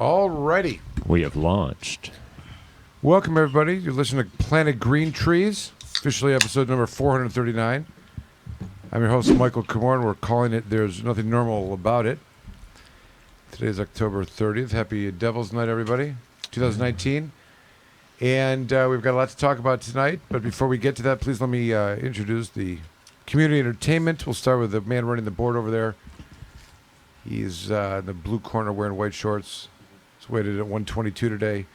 Alrighty. We have launched. Welcome, everybody. You're listening to Planet Green Trees, officially episode number 439. I'm your host, Michael Komorn. We're calling it There's Nothing Normal About It. Today is October 30th. Happy Devil's Night, everybody. 2019. And we've got a lot to talk about tonight. But before we get to that, please let me introduce the community entertainment. We'll start with the man running the board over there. He's in the blue corner wearing white shorts. He's weighted at 122 today.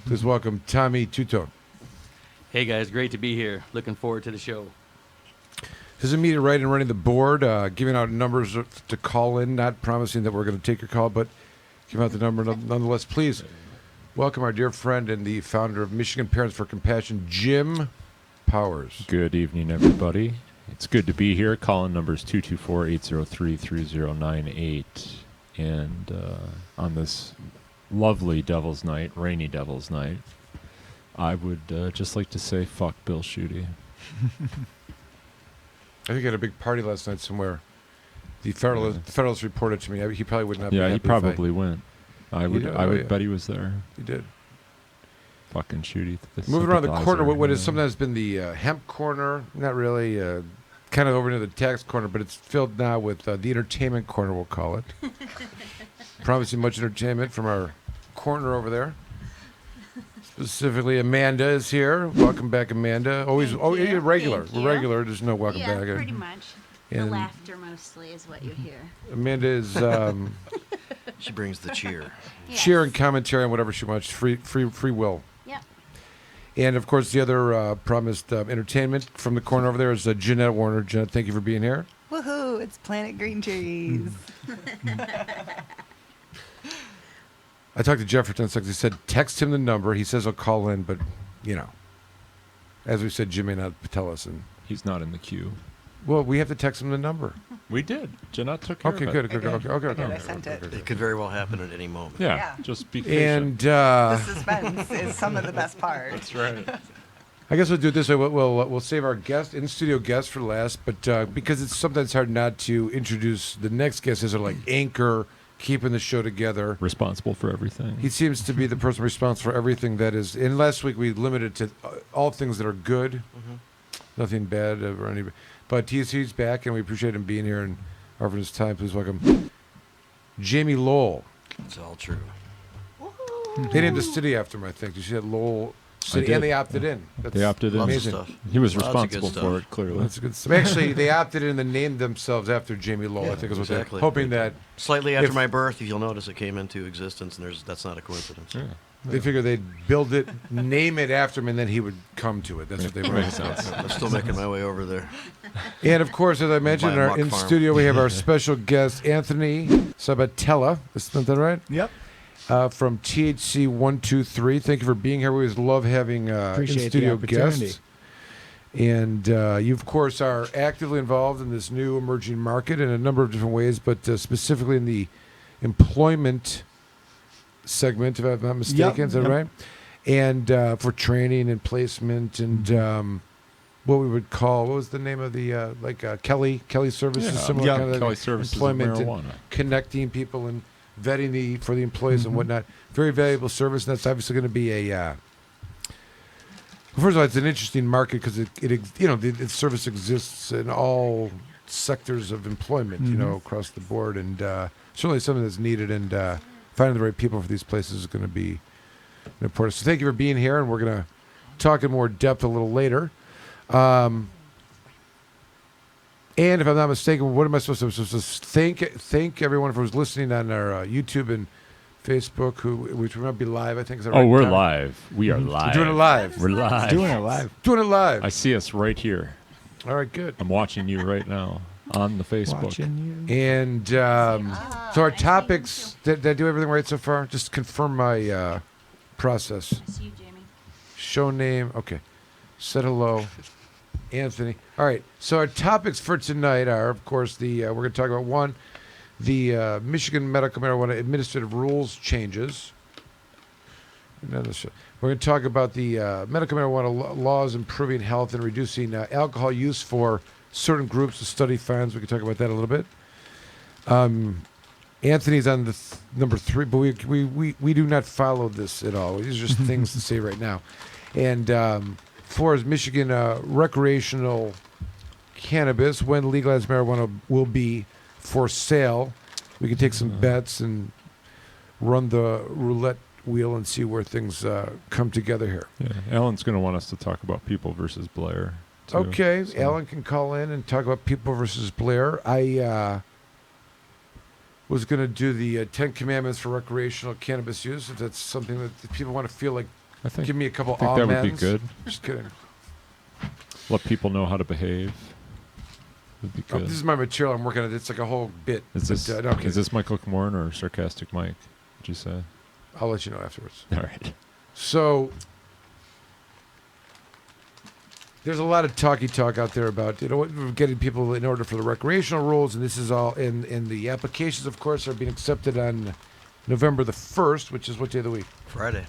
Please welcome Tommy Tutone. Hey guys, great to be here. Looking forward to the show. His immediate right in running the board, giving out numbers to call in, not promising that we're going to take your call, but giving out the number nonetheless. Please welcome our dear friend and the founder of Michigan Parents for Compassion, Jim Powers. Good evening, everybody. It's good to be here. Calling numbers 224-803-3098. And on this lovely Devil's Night, rainy Devil's Night, I would just like to say, fuck Bill Schuette. I think he had a big party last night somewhere. The Federalist reported to me. He probably would not be happy. Yeah, he probably went. I would bet he was there. He did. Fucking Schuette. Moving around the corner, what has sometimes been the hemp corner, not really, kind of over near the tax corner, but it's filled now with the entertainment corner, we'll call it. Promising much entertainment from our corner over there. Specifically, Amanda is here. Welcome back, Amanda. You're regular. We're regular. There's no welcome back. Yeah, pretty much. And the laughter mostly is what you hear. Amanda is she brings the cheer. cheer and commentary on whatever she wants. Free will. Yep. And of course, the other promised entertainment from the corner over there is Jeanette Warner. Jeanette, thank you for being here. Woohoo! It's Planet Green Trees. I talked to Jeff for 10 seconds. He said, text him the number. He says he'll call in, but, as we said, Jim may not tell us. And he's not in the queue. well, we have to text him the number. We did. Jeanette took care of it. Good. Okay, I sent it. It could very well happen at any moment. Yeah. Just be patient. And The suspense is some of the best part. That's right. I guess we'll do it this way. We'll save our in-studio guest for last, but because it's sometimes hard not to introduce the next guest as a anchor, keeping the show together. Responsible for everything. He seems to be the person responsible for everything that is. And last week we limited to all things that are good, nothing bad or any. But he's back, and we appreciate him being here and offering his time. Please welcome Jamie Lowell. It's all true. They named the city after him, I think. You see that Lowell City, and they opted in. They opted in. Amazing. Lots of stuff. He was Lots of responsible good for stuff. it, clearly. That's good stuff. Actually, they opted in and named themselves after Jamie Lowell. Yeah, I think is what exactly. they're hoping that Slightly after If- my birth, if you'll notice, it came into existence, and that's not a coincidence. Yeah. they figure they'd build it, name it after him, and then he would come to it. That's what they were. Makes sense. I'm still making my way over there. And of course, as I mentioned, Buy a in our muck in farm. studio we have our special guest Anthony Sabatella. Isn't that right? Yep. From THC 123. Thank you for being here. We always love having Appreciate in-studio the opportunity. guests. And you, of course, are actively involved in this new emerging market in a number of different ways, but specifically in the employment segment, if I'm not mistaken. Is that right? And for training and placement and what we would call, what was the name of the, Kelly Services, similar Yeah, kind of Kelly Services of employment and marijuana. connecting people and vetting for the employees and whatnot. Very valuable service, and that's obviously going to be a. First of all, it's an interesting market because the service exists in all sectors of employment, across the board, and certainly something that's needed. And finding the right people for these places is going to be important. So thank you for being here, and we're going to talk in more depth a little later. And if I'm not mistaken, what am I supposed to? I'm supposed to thank everyone who's listening on our YouTube and Facebook, which we might be live. I think. Is that right, We're Tom? live. We are live. We're doing it live. We're live. Doing it live. Doing it live. I see us right here. All right, good. I'm watching you right now on the Facebook. Watching you. And so our topics. Did I do everything right so far? Just confirm my process. It's you, Jamie. Show name. Okay. Said hello. Anthony. All right. So our topics for tonight are, of course, we're going to talk about one, the Michigan medical marijuana administrative rules changes. We're going to talk about the medical marijuana laws improving health and reducing alcohol use for certain groups. The study finds we can talk about that a little bit. Anthony's on the number 3, but we do not follow this at all. These are just things to say right now. And Florida's Michigan recreational cannabis, when legalized marijuana will be for sale. We can take some bets and run the roulette wheel and see where things come together here. Yeah, Alan's going to want us to talk about People versus Blair. Too, Okay, so. Alan can call in and talk about People versus Blair. I was going to do the 10 Commandments for recreational cannabis use, if that's something that people want to feel like. I think, Give me a couple I think that would be amens. good. Just kidding. Let people know how to behave. Would be Oh, good. this is my material I'm working on. It's like a whole bit. Is but, this, no, okay. is this Michael Komorn or Sarcastic Mike? Would you say? I'll let you know afterwards. All right. So there's a lot of talk out there about getting people in order for the recreational rules, and this is all in the applications. Of course, are being accepted on November the 1st, which is what day of the week? Friday.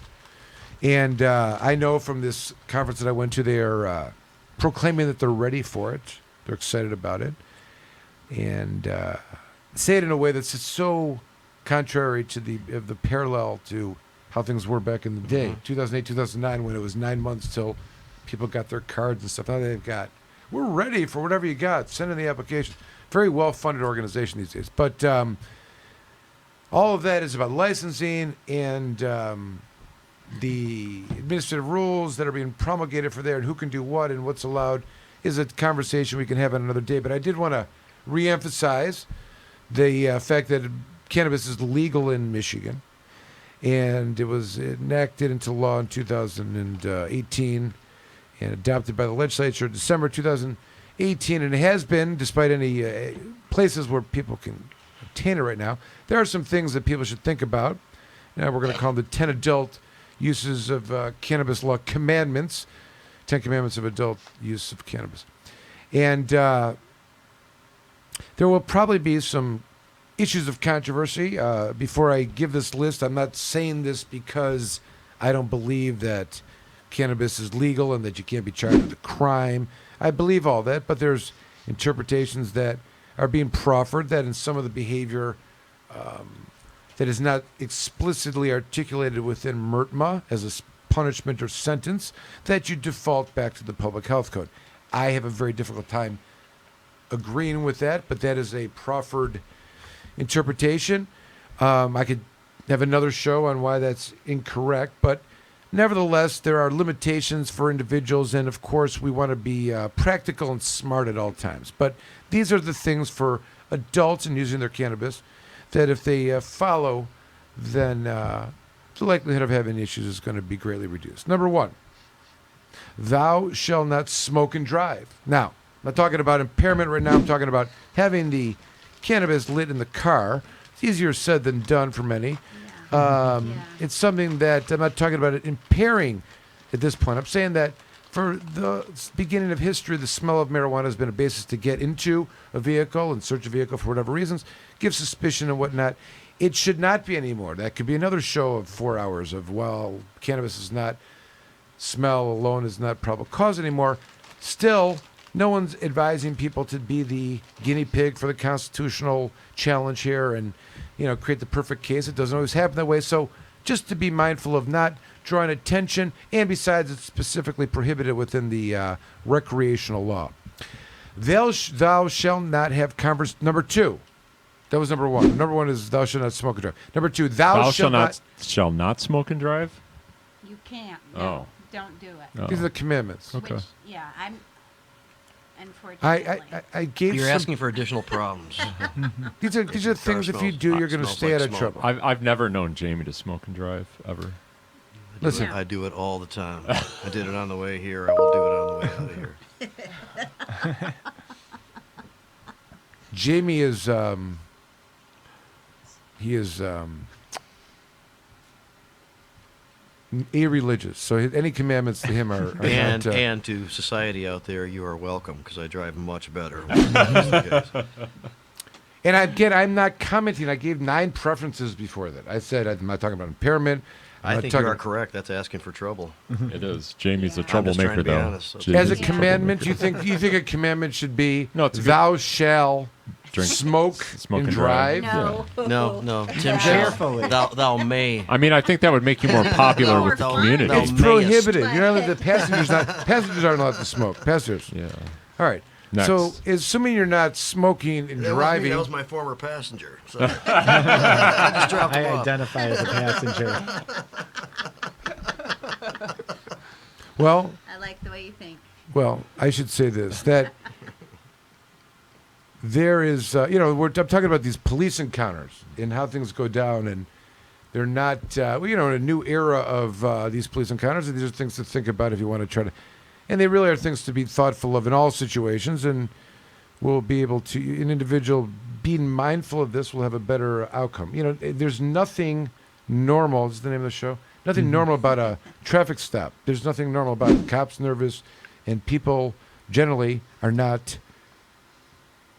And I know from this conference that I went to, they are proclaiming that they're ready for it. They're excited about it, and say it in a way that's just so contrary to the parallel to how things were back in the day, 2008, 2009, when it was 9 months till people got their cards and stuff. Now they've got, we're ready for whatever you got. Send in the application. Very well-funded organization these days. But all of that is about licensing and the administrative rules that are being promulgated for there and who can do what and what's allowed is a conversation we can have on another day. But I did want to reemphasize the fact that cannabis is legal in Michigan, and it was enacted into law in 2018 and adopted by the legislature in December 2018, and it has been, despite any places where people can obtain it right now, there are some things that people should think about. Now we're going to call them the 10 adult uses of cannabis law commandments, 10 commandments of adult use of cannabis. And there will probably be some issues of controversy. Before I give this list, I'm not saying this because I don't believe that cannabis is legal and that you can't be charged with a crime. I believe all that, but there's interpretations that are being proffered that in some of the behavior that is not explicitly articulated within MRTMA as a punishment or sentence, that you default back to the public health code. I have a very difficult time agreeing with that, but that is a proffered interpretation. I could have another show on why that's incorrect, but nevertheless, there are limitations for individuals, and of course, we want to be practical and smart at all times. But these are the things for adults in using their cannabis that if they follow, then the likelihood of having issues is going to be greatly reduced. Number 1, thou shalt not smoke and drive. Now, I'm not talking about impairment right now. I'm talking about having the cannabis lit in the car. It's easier said than done for many. It's something that I'm not talking about it impairing at this point. I'm saying that for the beginning of history, the smell of marijuana has been a basis to get into a vehicle and search a vehicle for whatever reasons, give suspicion and whatnot. It should not be anymore. That could be another show of 4 hours of, well, cannabis is not, smell alone is not probable cause anymore. Still, no one's advising people to be the guinea pig for the constitutional challenge here and, create the perfect case. It doesn't always happen that way. So just to be mindful of not drawing attention, and besides, it's specifically prohibited within the recreational law. Thou shalt not have Number 2. That was number 1. Number 1 is thou shalt not smoke and drive. Number 2, thou shalt not smoke and drive. You can't. Oh. No, don't do it. Oh. These are the commandments. Okay. Which, I'm. Unfortunately. I gave You're some, asking for additional problems. these are things if you do, you're going to smells stay like out of smoke. trouble. I've never known Jamie to smoke and drive ever. Listen, Yeah. I do it all the time. I did it on the way here. I will do it on the way out of here. Jamie is irreligious, so any commandments to him are And not, and to society out there, you are welcome because I drive much better. when that's the case. and again, I'm not commenting. I gave 9 preferences before that. I said I'm not talking about impairment. I'm I not think you talking are correct. That's asking for trouble. It is. Jamie's a Yeah. I'm just trying troublemaker, to be though. honest. Jamie's as a Yeah. commandment. Do you think a commandment should be No, it's a good- thou shall Drink. smoke Smoke and and drive. drive. No. No, Tim shall. Carefully. Thou may. I mean, I think that would make you more popular with the No, community. no. It's mayest. prohibited. You know, the passengers aren't allowed to smoke. Passengers. Yeah. All right. Next. So, assuming you're not smoking and That was me. driving, That was my former passenger. So I just dropped I him off. identify as a passenger. well, I like the way you think. well, I should say this: that there is, I'm talking about these police encounters and how things go down, and they're not, in a new era of these police encounters. And these are things to think about if you want to try to, and they really are things to be thoughtful of in all situations, and we'll be able to, an individual being mindful of this will have a better outcome. There's nothing normal. Is the name of the show? Nothing normal about a traffic stop. There's nothing normal about cops nervous, and people generally are not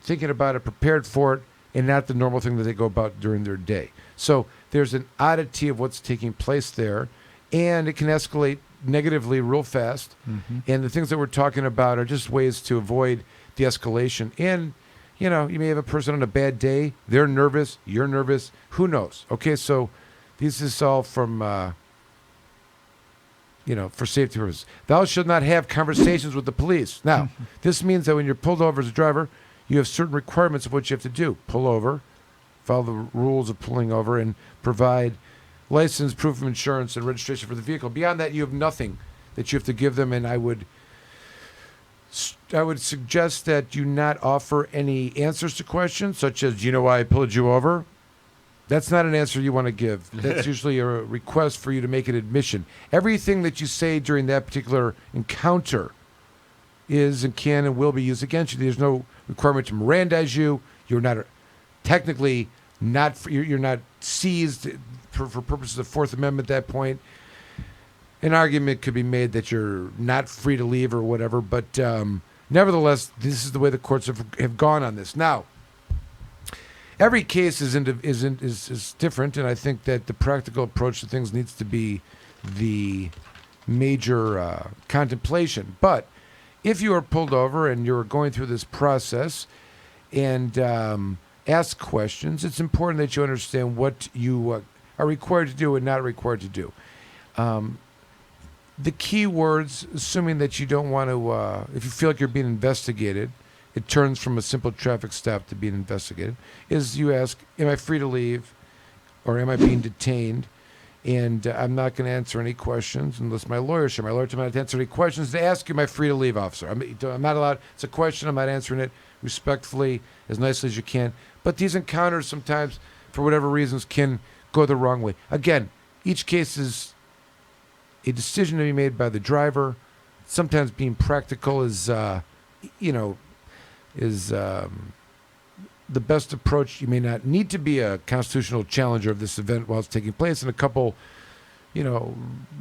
thinking about it, prepared for it, and not the normal thing that they go about during their day. So there's an oddity of what's taking place there, and it can escalate negatively real fast. And the things that we're talking about are just ways to avoid the escalation. And, you may have a person on a bad day. They're nervous. You're nervous. Who knows? Okay, so this is all from, for safety purposes. Thou shalt not have conversations with the police. Now, this means that when you're pulled over as a driver, you have certain requirements of what you have to do. Pull over, follow the rules of pulling over, and provide license, proof of insurance, and registration for the vehicle. Beyond that, you have nothing that you have to give them, and I would suggest that you not offer any answers to questions, such as, why I pulled you over? That's not an answer you want to give. That's usually a request for you to make an admission. Everything that you say during that particular encounter is and can and will be used against you. There's no requirement to Mirandize you. You're not technically you're not seized for purposes of Fourth Amendment at that point. An argument could be made that you're not free to leave or whatever, but nevertheless, this is the way the courts have gone on this. Now, every case is different, and I think that the practical approach to things needs to be the major contemplation. But if you are pulled over and you're going through this process and ask questions, it's important that you understand what you are required to do and not required to do. The key words, assuming that you don't want to, if you feel like you're being investigated, it turns from a simple traffic stop to being investigated, is you ask, am I free to leave or am I being detained? And I'm not going to answer any questions unless my lawyer should. My lawyer told me not to answer any questions. To ask you, am I free to leave, officer? I'm not allowed. It's a question. I'm not answering it respectfully, as nicely as you can. But these encounters sometimes, for whatever reasons, can go the wrong way. Again, each case is a decision to be made by the driver. Sometimes being practical is the best approach. You may not need to be a constitutional challenger of this event while it's taking place, and a couple,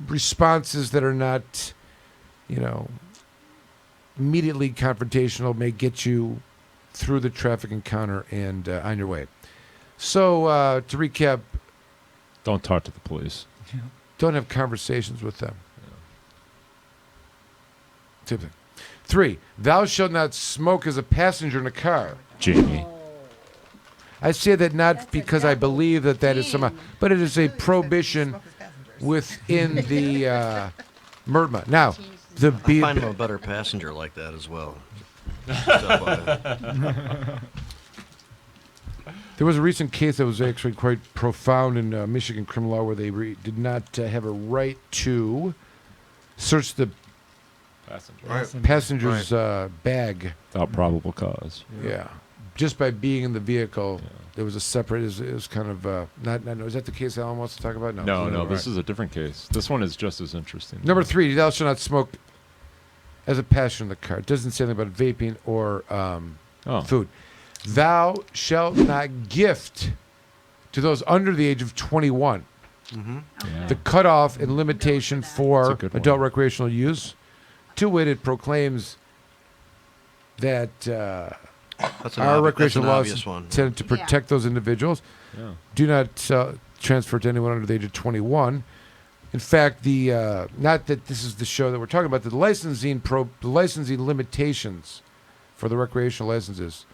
responses that are not, immediately confrontational may get you through the traffic encounter and on your way. So to recap, Don't talk to the police. don't have conversations with them. Same thing. 3, thou shalt not smoke as a passenger in a car. Jamie. I say that not That's a because I double believe that is somehow, thing. but it is a prohibition within the MRTMA. Now, the I find him a better passenger like that as well. there was a recent case that was actually quite profound in Michigan criminal law where they did not have a right to search the passenger's bag. Without probable cause. Yeah. Just by being in the vehicle, there was a separate. It was kind of not. Is that the case Alan wants to talk about? No, this is a different case. This one is just as interesting. Number 3, thou shalt not smoke as a passenger in the car. It doesn't say anything about vaping or food. Thou shalt not gift to those under the age of 21. Yeah. The cutoff and limitation for That's a good one. adult recreational use. To wit, it proclaims that That's our recreational laws obvious one. intended to protect those individuals. Yeah. Do not transfer to anyone under the age of 21. In fact, the not that this is the show that we're talking about, the licensing limitations for the recreational licenses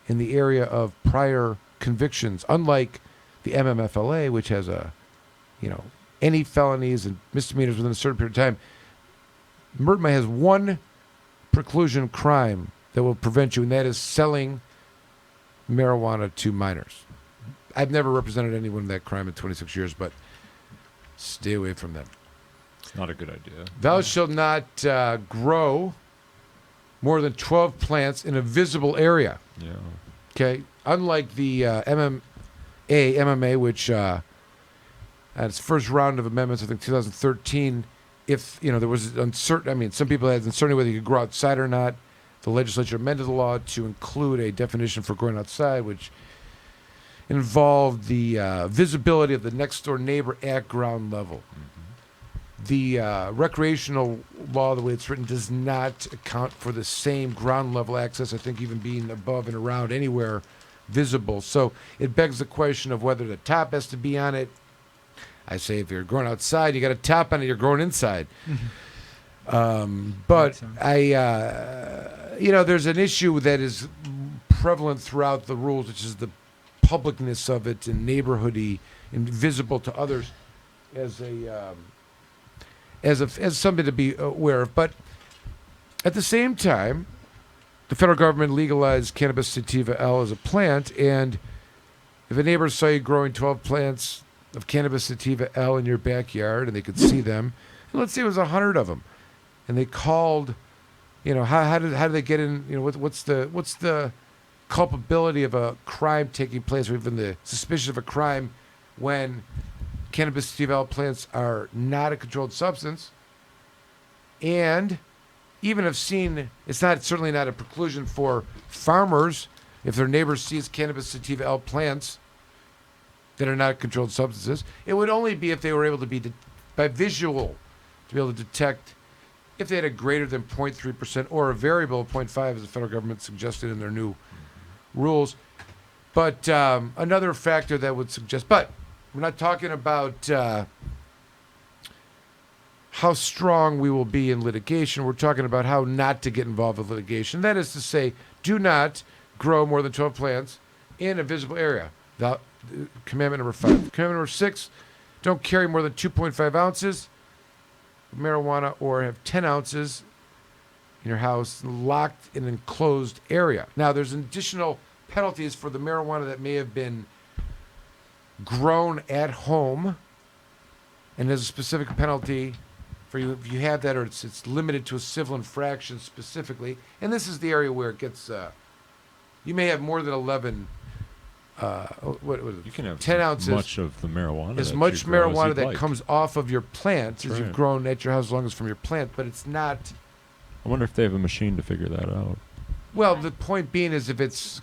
in the area of prior convictions, unlike the MMFLA, which has any felonies and misdemeanors within a certain period of time. MRTMA has one preclusion crime that will prevent you, and that is selling marijuana to minors. I've never represented anyone in that crime in 26 years, but stay away from them. It's not a good idea. Thou shalt not grow more than 12 plants in a visible area. Yeah. Okay, unlike the MMA, which at its first round of amendments, I think 2013, if there was some people had uncertainty whether you could grow outside or not. The legislature amended the law to include a definition for growing outside, which involved the visibility of the next door neighbor at ground level. The recreational law, the way it's written, does not account for the same ground level access, I think even being above and around anywhere visible. So it begs the question of whether the top has to be on it. I say if you're growing outside, you got a top on it, you're growing inside. But there's an issue that is prevalent throughout the rules, which is the publicness of it and neighborhoody and visible to others as something to be aware of. But at the same time, the federal government legalized cannabis sativa L as a plant, and if a neighbor saw you growing 12 plants of cannabis sativa L in your backyard and they could see them, and let's say it was 100 of them, and they called, how do they get in? What's the culpability of a crime taking place, or even the suspicion of a crime, when cannabis sativa L plants are not a controlled substance, and even if seen, it's certainly not a preclusion for farmers if their neighbor sees cannabis sativa L plants that are not controlled substances. It would only be if they were able to be by visual to be able to detect if they had a greater than 0.3% or a variable of 0.5, as the federal government suggested in their new rules. But another factor that would suggest, but we're not talking about how strong we will be in litigation. We're talking about how not to get involved with litigation. That is to say, do not grow more than 12 plants in a visible area. Commandment number 5. Commandment number 6, don't carry more than 2.5 ounces of marijuana or have 10 ounces in your house locked in an enclosed area. Now, there's additional penalties for the marijuana that may have been grown at home, and there's a specific penalty for you if you have that, or it's limited to a civil infraction specifically. And this is the area where it gets you may have more than 11 You can have 10 ounces, much of the marijuana. as that much you grow as marijuana you'd that like. comes off of your plant That's as you've right. grown at your house, as long as from your plant, but it's not. I wonder if they have a machine to figure that out. Well, the point being is if it's,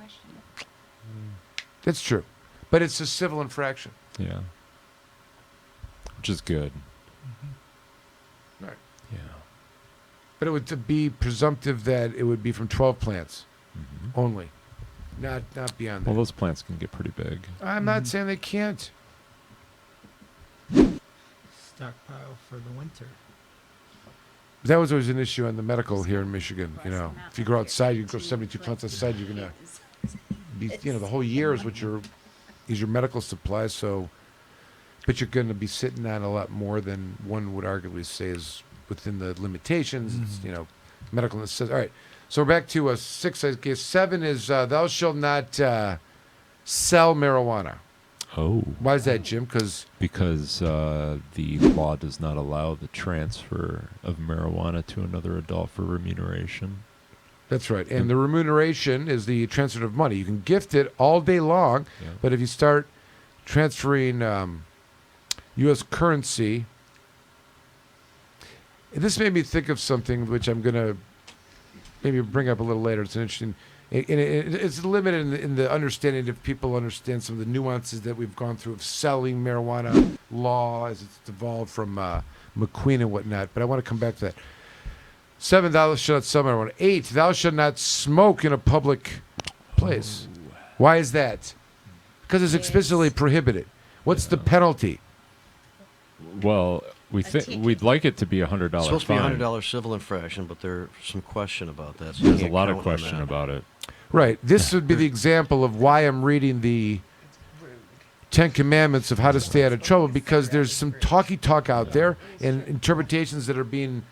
that's true, but it's a civil infraction. Yeah. Which is good. Right. Yeah. But it would to be presumptive that it would be from 12 plants Mhm. only, not beyond that. Well, those plants can get pretty big. I'm not saying they can't. Stockpile for the winter. That was always an issue on the medical here in Michigan. If you grow outside, you grow 72 plants outside, you're gonna be, the whole year is what your medical supply. So, but you're gonna be sitting on a lot more than one would arguably say is within the limitations. It's, medical necessity. All right. So we're back to 6. I guess 7 is thou shalt not sell marijuana. Oh. Why is that, Jim? Because the law does not allow the transfer of marijuana to another adult for remuneration. that's right. And the remuneration is the transfer of money. You can gift it all day long, Yeah. but if you start transferring U.S. currency, this made me think of something which I'm going to maybe bring up a little later. It's an interesting. It's limited in the understanding if people understand some of the nuances that we've gone through of selling marijuana law as it's evolved from McQueen and whatnot. But I want to come back to that. 7, thou shalt not sell marijuana. 8, thou shalt not smoke in a public place. Why is that? Because it's explicitly prohibited. What's the penalty? Well, ticket. we'd like it to be $100 It's supposed to be fine. $100 civil infraction, but there's some question about that. So There's a can't lot of count on question that. about it. Right. This would be the example of why I'm reading the Ten Commandments of how to stay out of trouble, because there's some talk out there and interpretations that are being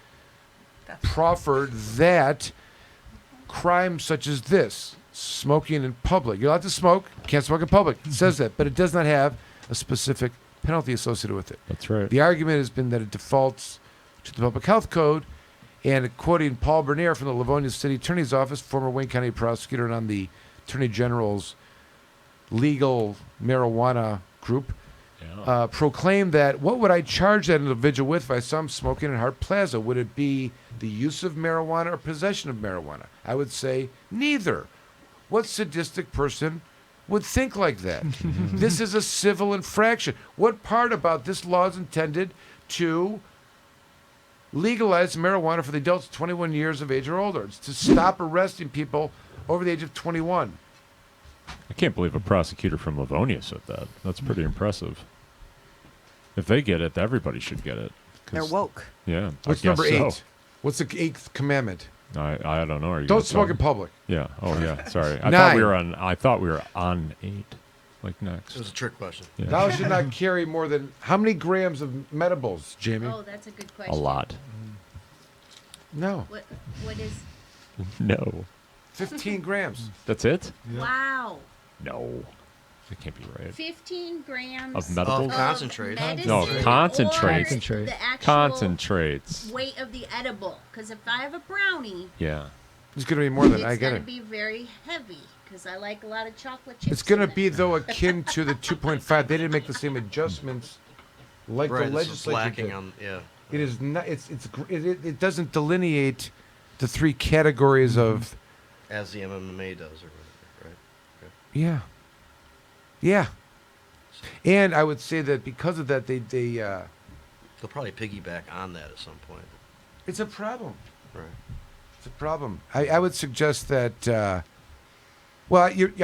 proffered that crimes such as this, smoking in public, you're allowed to smoke, can't smoke in public. It says that, but it does not have a specific penalty associated with it. That's right. The argument has been that it defaults to the Public Health Code, and quoting Paul Bernier from the Livonia City Attorney's Office, former Wayne County prosecutor and on the Attorney General's legal marijuana group, proclaimed that, what would I charge that individual with if I saw him smoking in Hart Plaza? Would it be the use of marijuana or possession of marijuana? I would say neither. What sadistic person would think like that? This is a civil infraction. What part about this law is intended to legalize marijuana for the adults 21 years of age or older? It's to stop arresting people over the age of 21. I can't believe a prosecutor from Livonia said that. That's pretty impressive. If they get it, everybody should get it. They're woke. Yeah. What's I guess number 8? so. What's the 8th commandment? I don't know. Are you Don't gonna smoke tell in me? public. Yeah. Oh yeah. Sorry. I 9. thought we were on 8. Like next. It was a trick question. Yeah. Thou should not carry more than how many grams of medibles, Jamie? Oh, that's a good question. A lot. No, What is? No. 15 grams. That's it? Wow. No. That can't be right. 15 grams Of medical? Concentrate. medicine No, or concentrate. The actual Concentrates. weight of the edible. Because if I have a brownie, Yeah. It's going to be more than it's I get going it. to be very heavy. Because I like a lot of chocolate chips. It's going to in be, it. though, akin to the 2.5. They didn't make the same adjustments like Right, the this is legislature lacking did. on, yeah. It is not. It doesn't delineate the 3 categories of. As the MMA does, or whatever, right? Yeah. Yeah. And I would say that because of that, They'll probably piggyback on that at some point. it's a problem. Right. It's a problem. I would suggest that. I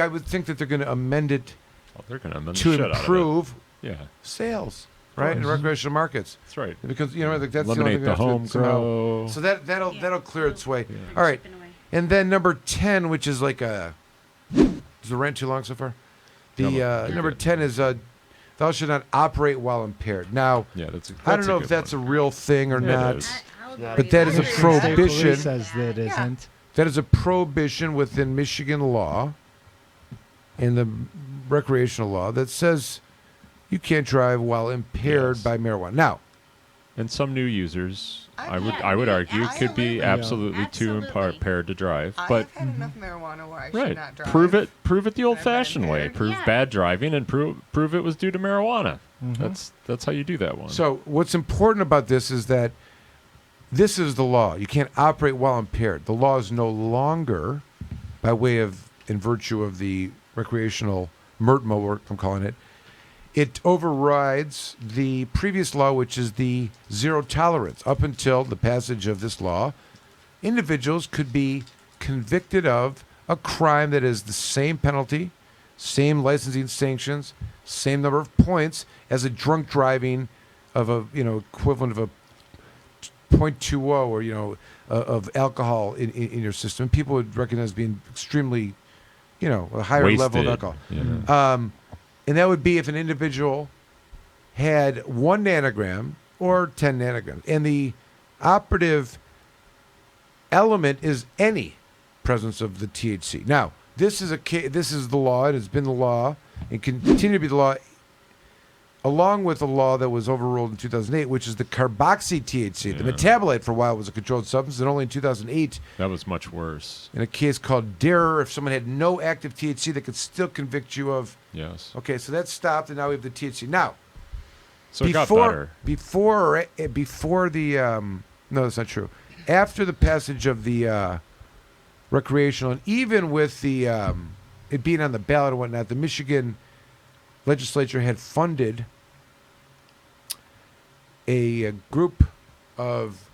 would think that they're going to amend it Well, they're going to amend the to shit out of improve it. Yeah. sales, right, in recreational markets. That's right. Because like that's Eliminate the the only home thing we have to grow. So that'll clear its way. Yeah. All right, Chipping away. and then number 10, which is like a. Is the rant too long so far? The No, you're number good. 10 is thou should not operate while impaired. Now, Yeah, that's I don't know if that's a real thing or It not. is. I'll But agree that with is a that. Michigan State prohibition. Police says that it isn't. That is a prohibition within Michigan law and the recreational law that says you can't drive while impaired Yes. by marijuana. Now, And some new users, I would Yeah, argue, could be absolutely. absolutely too Absolutely. impaired to drive. I But have had enough marijuana where I should right, not drive. prove it the I've been old-fashioned way. impaired. Prove Yeah. bad driving and prove it was due to marijuana. Mhm. That's how you do that one. so what's important about this is that this is the law. You can't operate while impaired. The law is no longer, by way of, in virtue of the recreational MRTMA, I'm calling it, it overrides the previous law, which is the zero tolerance. Up until the passage of this law, individuals could be convicted of a crime that is the same penalty, same licensing sanctions, same number of points as a drunk driving of a equivalent of a 0.20 or of alcohol in your system. People would recognize being extremely, a higher level of Wasted. alcohol. Yeah. And that would be if an individual had 1 nanogram or 10 nanograms. And the operative element is any presence of the THC. Now, this is the law. It has been the law and continue to be the law, along with the law that was overruled in 2008, which is the carboxy THC. The Yeah. metabolite for a while was a controlled substance, and only in 2008, That was much worse. in a case called Derer, if someone had no active THC, they could still convict you of. Yes. Okay, so that stopped, and now we have the THC. Now, So it got better. before the no, that's not true. After the passage of the recreational, and even with the it being on the ballot and whatnot, the Michigan legislature had funded a group of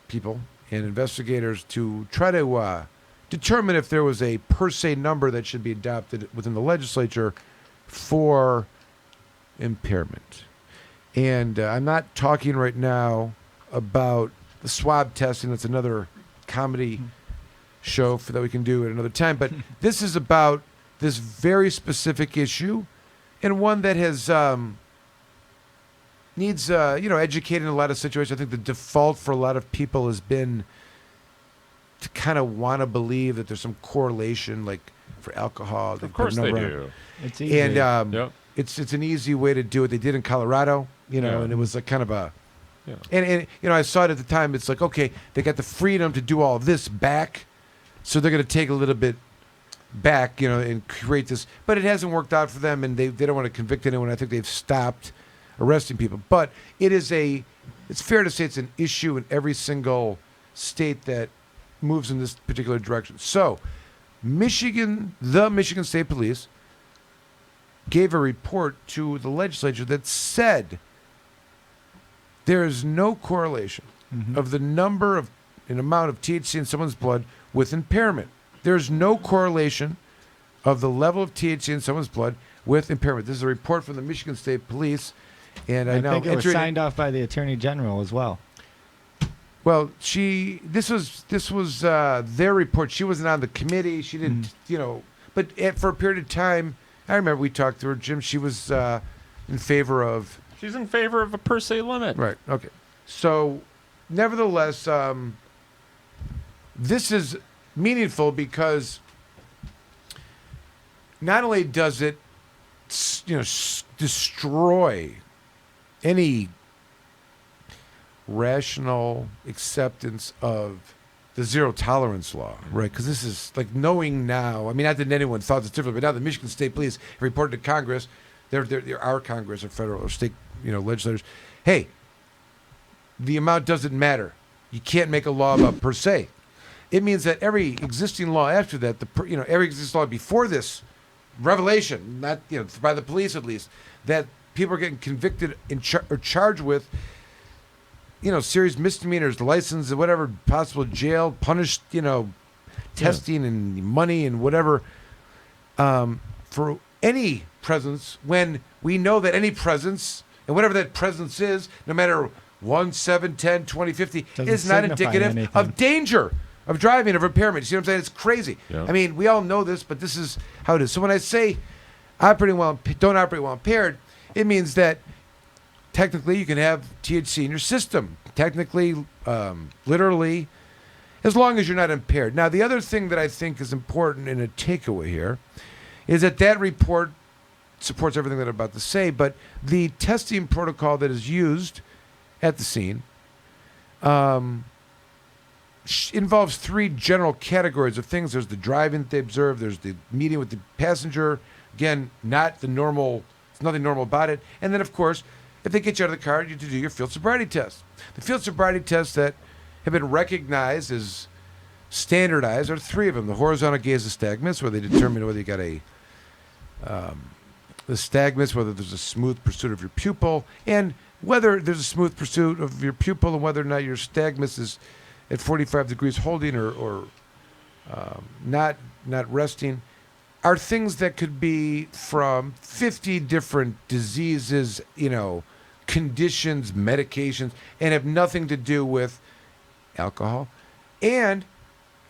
people and investigators to try to determine if there was a per se number that should be adopted within the legislature for impairment. And I'm not talking right now about the swab testing. That's another comedy show that we can do at another time. But this is about this very specific issue, and one that has needs educating in a lot of situations. I think the default for a lot of people has been to kind of want to believe that there's some correlation, like for alcohol. Of course they do. It's easy. And Yep. it's an easy way to do it. They did in Colorado, Yeah. and it was like kind of a. Yeah. And I saw it at the time. It's like, okay, they got the freedom to do all this back, so they're going to take a little bit back, and create this. But it hasn't worked out for them, and they don't want to convict anyone. I think they've stopped arresting people. But it's fair to say it's an issue in every single state that moves in this particular direction. So, the Michigan State Police gave a report to the legislature that said there is no correlation of the number of an amount of THC in someone's blood with impairment. There's no correlation of the level of THC in someone's blood with impairment. This is a report from the Michigan State Police, and I now think it was entered signed off by the Attorney General as well. Well, this was their report. She wasn't on the committee. She didn't, But for a period of time, I remember we talked to her, Jim. She was in favor of. She's in favor of a per se limit. Right. Okay. So, nevertheless, this is meaningful because not only does it, destroy any rational acceptance of the zero tolerance law, right? Because this is like knowing now. I mean, not that anyone thought this differently, but now the Michigan State Police have reported to Congress, they're our Congress or federal or state, legislators. Hey, the amount doesn't matter. You can't make a law about per se. It means that every existing law after that, every existing law before this revelation, not by the police at least, that people are getting convicted or charged with, serious misdemeanors, license, whatever, possible jail, punished, testing and money and whatever, for any presence, when we know that any presence, and whatever that presence is, no matter 1, 7, 10, 20, 50, Doesn't is not signify indicative anything. of danger, of driving, of impairment. You see what I'm saying? It's crazy. Yeah. I mean, we all know this, but this is how it is. So when I say don't operate while impaired, it means that technically you can have THC in your system. Technically, literally, as long as you're not impaired. Now, the other thing that I think is important in a takeaway here is that report supports everything that I'm about to say, but the testing protocol that is used at the scene involves 3 general categories of things. There's the driving that they observe. There's the meeting with the passenger. Again, not the normal. There's nothing normal about it. And then, of course, if they get you out of the car, you have to do your field sobriety test. The field sobriety tests that have been recognized as standardized are 3 of them. The horizontal gaze nystagmus, where they determine whether you got the nystagmus, whether there's a smooth pursuit of your pupil, and whether there's a smooth pursuit of your pupil, and whether or not your nystagmus is at 45 degrees holding or not resting, are things that could be from 50 different diseases, conditions, medications, and have nothing to do with alcohol. And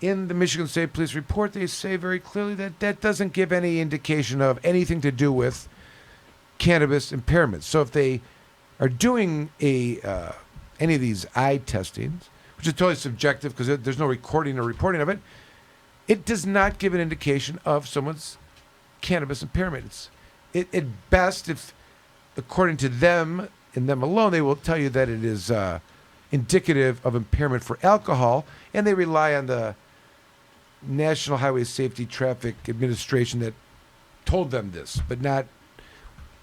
in the Michigan State Police report, they say very clearly that doesn't give any indication of anything to do with cannabis impairment. So if they are doing any of these eye testings, which is totally subjective because there's no recording or reporting of it, it does not give an indication of someone's cannabis impairment. At best, if according to them and them alone, they will tell you that it is indicative of impairment for alcohol, and they rely on the National Highway Safety Traffic Administration that told them this, but not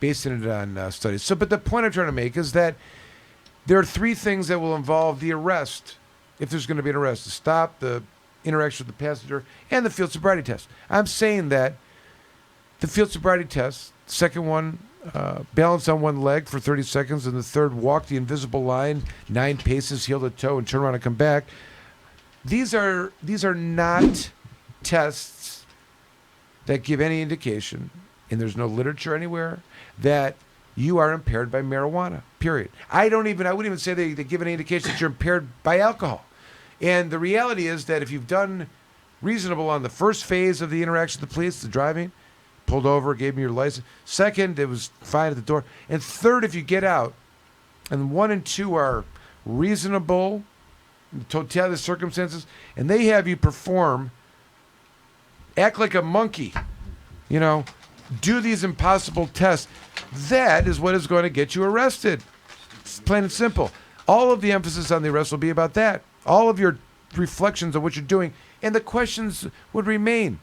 basing it on studies. So, but the point I'm trying to make is that there are 3 things that will involve the arrest, if there's going to be an arrest: the stop, the interaction with the passenger, and the field sobriety test. I'm saying that the field sobriety test, second one, balance on one leg for 30 seconds, and the third, walk the invisible line 9 paces, heel to toe, and turn around and come back. These are not tests that give any indication, and there's no literature anywhere, that you are impaired by marijuana, period. I wouldn't even say they give any indication that you're impaired by alcohol. And the reality is that if you've done reasonable on the first phase of the interaction with the police, the driving, pulled over, gave me your license. Second, it was fine at the door. And third, if you get out, and 1 and 2 are reasonable, in the totality of the circumstances, and they have you perform, act like a monkey, do these impossible tests, that is what is going to get you arrested. It's plain and simple. All of the emphasis on the arrest will be about that. All of your reflections of what you're doing, and the questions would remain.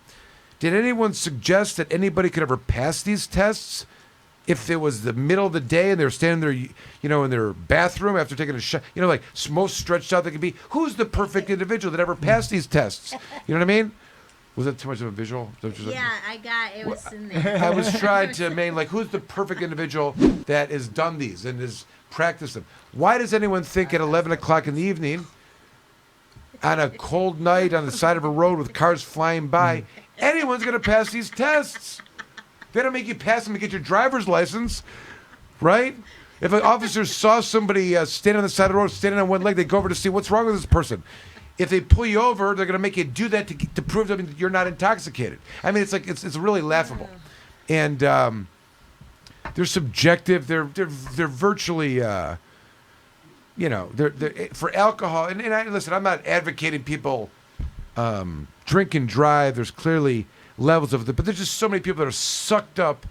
Did anyone suggest that anybody could ever pass these tests if it was the middle of the day and they're standing there, in their bathroom after taking a shot, like most stretched out they could be? Who's the perfect individual that ever passed these tests? You know what I mean? Was that too much of a visual? Yeah, I got it. Was in there. I was trying to who's the perfect individual that has done these and has practiced them? Why does anyone think at 11 o'clock in the evening, on a cold night on the side of a road with cars flying by, anyone's going to pass these tests? They don't make you pass them to get your driver's license, right? If an officer saw somebody standing on the side of the road, standing on one leg, they go over to see what's wrong with this person. If they pull you over, they're going to make you do that to prove to them that you're not intoxicated. I mean, it's really laughable, and they're subjective. They're virtually, they're for alcohol. And listen, I'm not advocating people drink and drive. There's clearly levels of it, but there's just so many people that are sucked up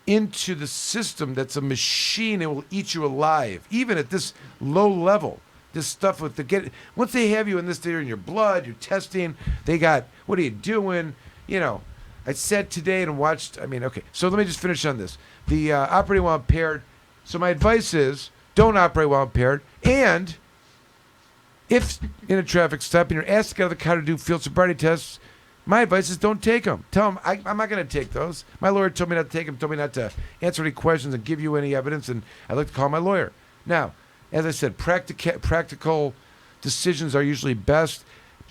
into the system that's a machine and will eat you alive, even at this low level. This stuff once they have you in this theater in your blood, you're testing, they got, what are you doing? I sat today and watched, okay, so let me just finish on this. The operating while impaired. So my advice is don't operate while impaired. And if in a traffic stop and you're asked to get out of the car to do field sobriety tests, my advice is don't take them. Tell them, I'm not going to take those. My lawyer told me not to take them, told me not to answer any questions and give you any evidence, and I'd like to call my lawyer. Now, as I said, practical decisions are usually best.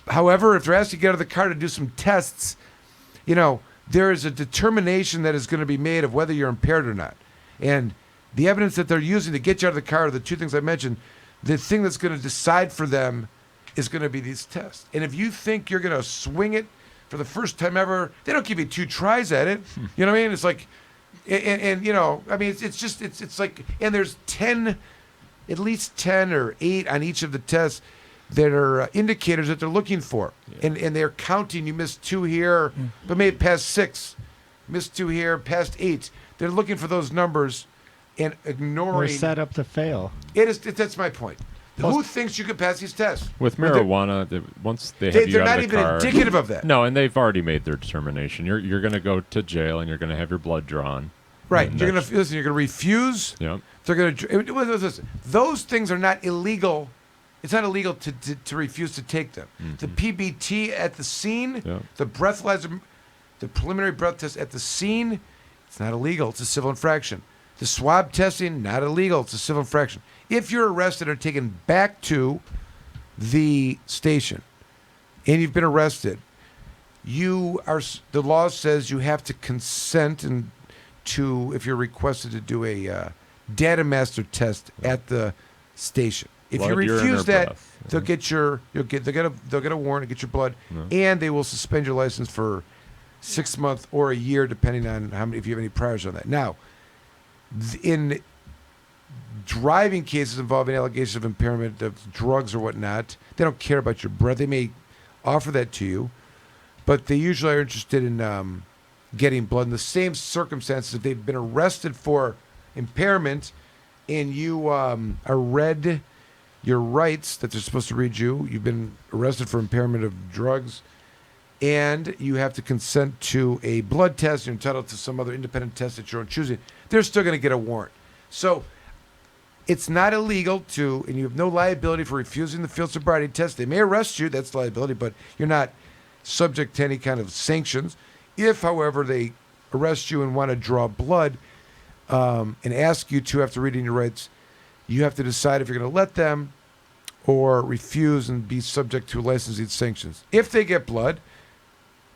However, if they're asked to get out of the car to do some tests, there is a determination that is going to be made of whether you're impaired or not. And the evidence that they're using to get you out of the car are the two things I mentioned. The thing that's going to decide for them is going to be these tests. And if you think you're going to swing it for the first time ever, they don't give you 2 tries at it. You know what I mean? It's like, it's like, and there's at least 10 or 8 on each of the tests that are indicators that they're looking for. Yeah. And they're counting. You missed 2 here, but maybe past 6. Missed 2 here, past 8. They're looking for those numbers and ignoring. We're set up to fail. That's my point. Who thinks you could pass these tests? With marijuana, once they have you out of the car, they're not even indicative of that. No, and they've already made their determination. You're going to go to jail and you're going to have your blood drawn. Right. You're going to refuse. Yep. They're going to listen. Those things are not illegal. It's not illegal to refuse to take them. Mm-hmm. The PBT at the scene, the breathalyzer, the preliminary breath test at the scene, it's not illegal. It's a civil infraction. The swab testing, not illegal. It's a civil infraction. If you're arrested or taken back to the station and you've been arrested, the law says you have to consent if you're requested to do a data master test at the station. If you refuse that, they'll get a warrant to get your blood, and they will suspend your license for 6 months or a year, depending on if you have any priors on that. Now, in driving cases involving allegations of impairment of drugs or whatnot, they don't care about your breath. They may offer that to you, but they usually are interested in getting blood in the same circumstances. If they've been arrested for impairment and you are read your rights that they're supposed to read you've been arrested for impairment of drugs, and you have to consent to a blood test, you're entitled to some other independent test at your own choosing, they're still going to get a warrant. So it's not illegal and you have no liability for refusing the field sobriety test. They may arrest you, that's liability, but you're not subject to any kind of sanctions. If, however, they arrest you and want to draw blood and ask you to, after reading your rights, you have to decide if you're going to let them or refuse and be subject to licensing sanctions. If they get blood,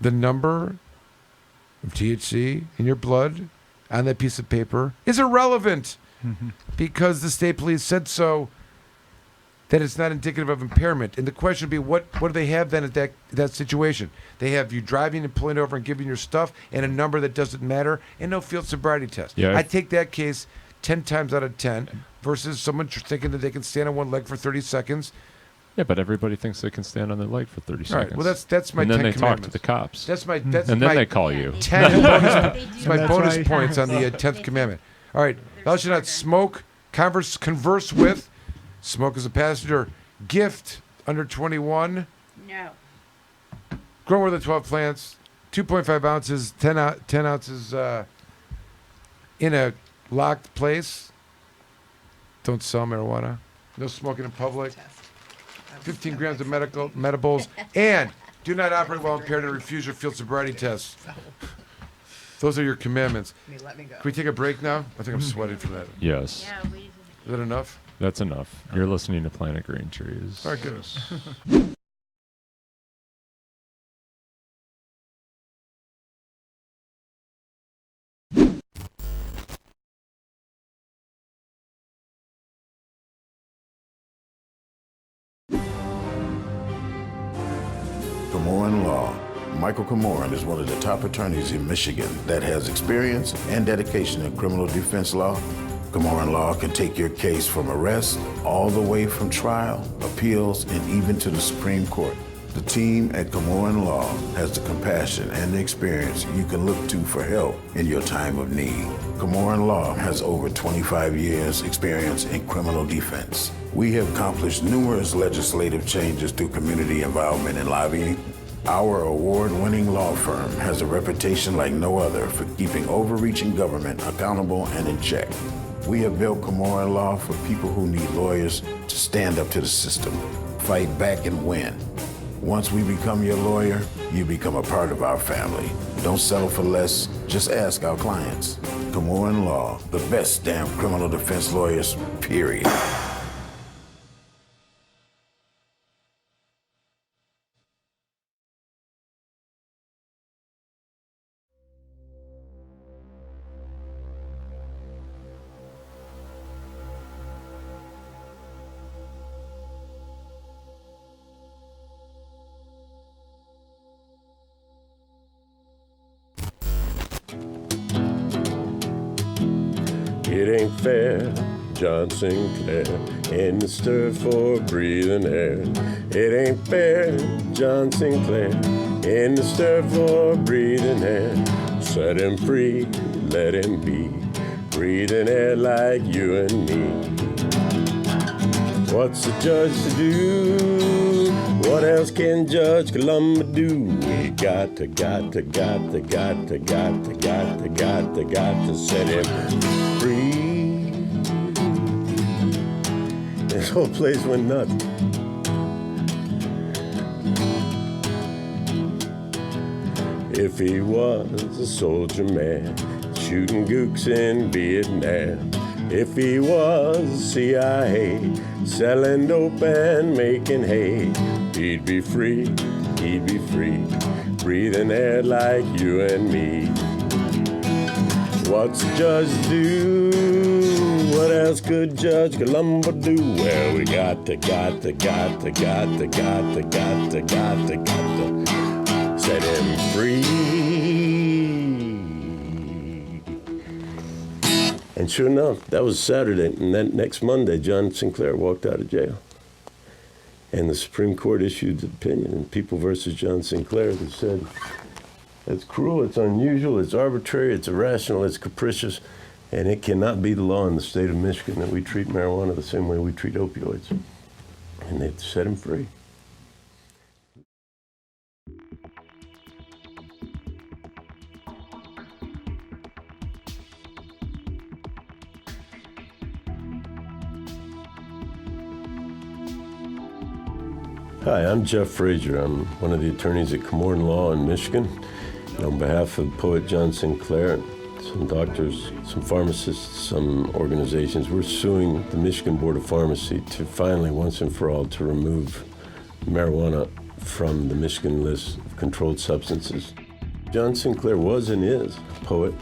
the number of THC in your blood on that piece of paper is irrelevant because the state police said so. that it's not indicative of impairment. And the question would be, what do they have then at that situation? They have you driving and pulling over and giving your stuff and a number that doesn't matter and no field sobriety test. Yeah. I take that case 10 times out of 10 versus someone thinking that they can stand on one leg for 30 seconds. Yeah, but everybody thinks they can stand on their leg for 30 All seconds. right, well, that's my and then 10 they talk to commandments. the cops. That's my and then they call you. 10 bonus, They it's do. my That's bonus right. points on the 10th commandment. All right, thou shalt not smoke, converse with, smoke as a passenger, gift under 21, No. grow more than 12 plants, 2.5 ounces, 10 ounces in a locked place. Don't sell marijuana. No smoking in public. 15 grams of medibles, and do not operate while impaired and refuse your field sobriety tests. Those are your commandments. Let me go. Can we take a break now? I think I'm sweating from that. Yes, Yeah, we. Is that enough? that's enough. You're listening to Planet Green Trees. All right, good. Komorn Law. Michael Komorn is one of the top attorneys in Michigan that has experience and dedication in criminal defense law. Komorn Law can take your case from arrest all the way from trial, appeals, and even to the Supreme Court. The team at Komorn Law has the compassion and the experience you can look to for help in your time of need. Komorn Law has over 25 years experience in criminal defense. We have accomplished numerous legislative changes through community involvement and lobbying. Our award-winning law firm has a reputation like no other for keeping overreaching government accountable and in check. We have built Komorn Law for people who need lawyers to stand up to the system, fight back and win. Once we become your lawyer, you become a part of our family. Don't settle for less, just ask our clients. Komorn Law, the best damn criminal defense lawyers, period. It ain't fair, John Sinclair, in the stir for breathing air. It ain't fair, John Sinclair, in the stir for breathing air. Set him free, let him be, breathing air like you and me. What's the judge to do? What else can Judge Columba do? We got to set him free. This whole place went nuts. If he was a soldier man, shooting gooks in Vietnam. If he was CIA, selling dope and making hay, he'd be free, breathing air like you and me. What's a judge do? What else could Judge Columba do? Well, we got to set him free. And sure enough, that was Saturday, and then next Monday, John Sinclair walked out of jail. And the Supreme Court issued an opinion in People versus John Sinclair that said, it's cruel, it's unusual, it's arbitrary, it's irrational, it's capricious, and it cannot be the law in the state of Michigan that we treat marijuana the same way we treat opioids. And they set him free. Hi, I'm Jeff Frazier. I'm one of the attorneys at Komorn Law in Michigan. And on behalf of poet John Sinclair, some doctors, some pharmacists, some organizations, we're suing the Michigan Board of Pharmacy to finally, once and for all, to remove marijuana from the Michigan list of controlled substances. John Sinclair was and is a poet,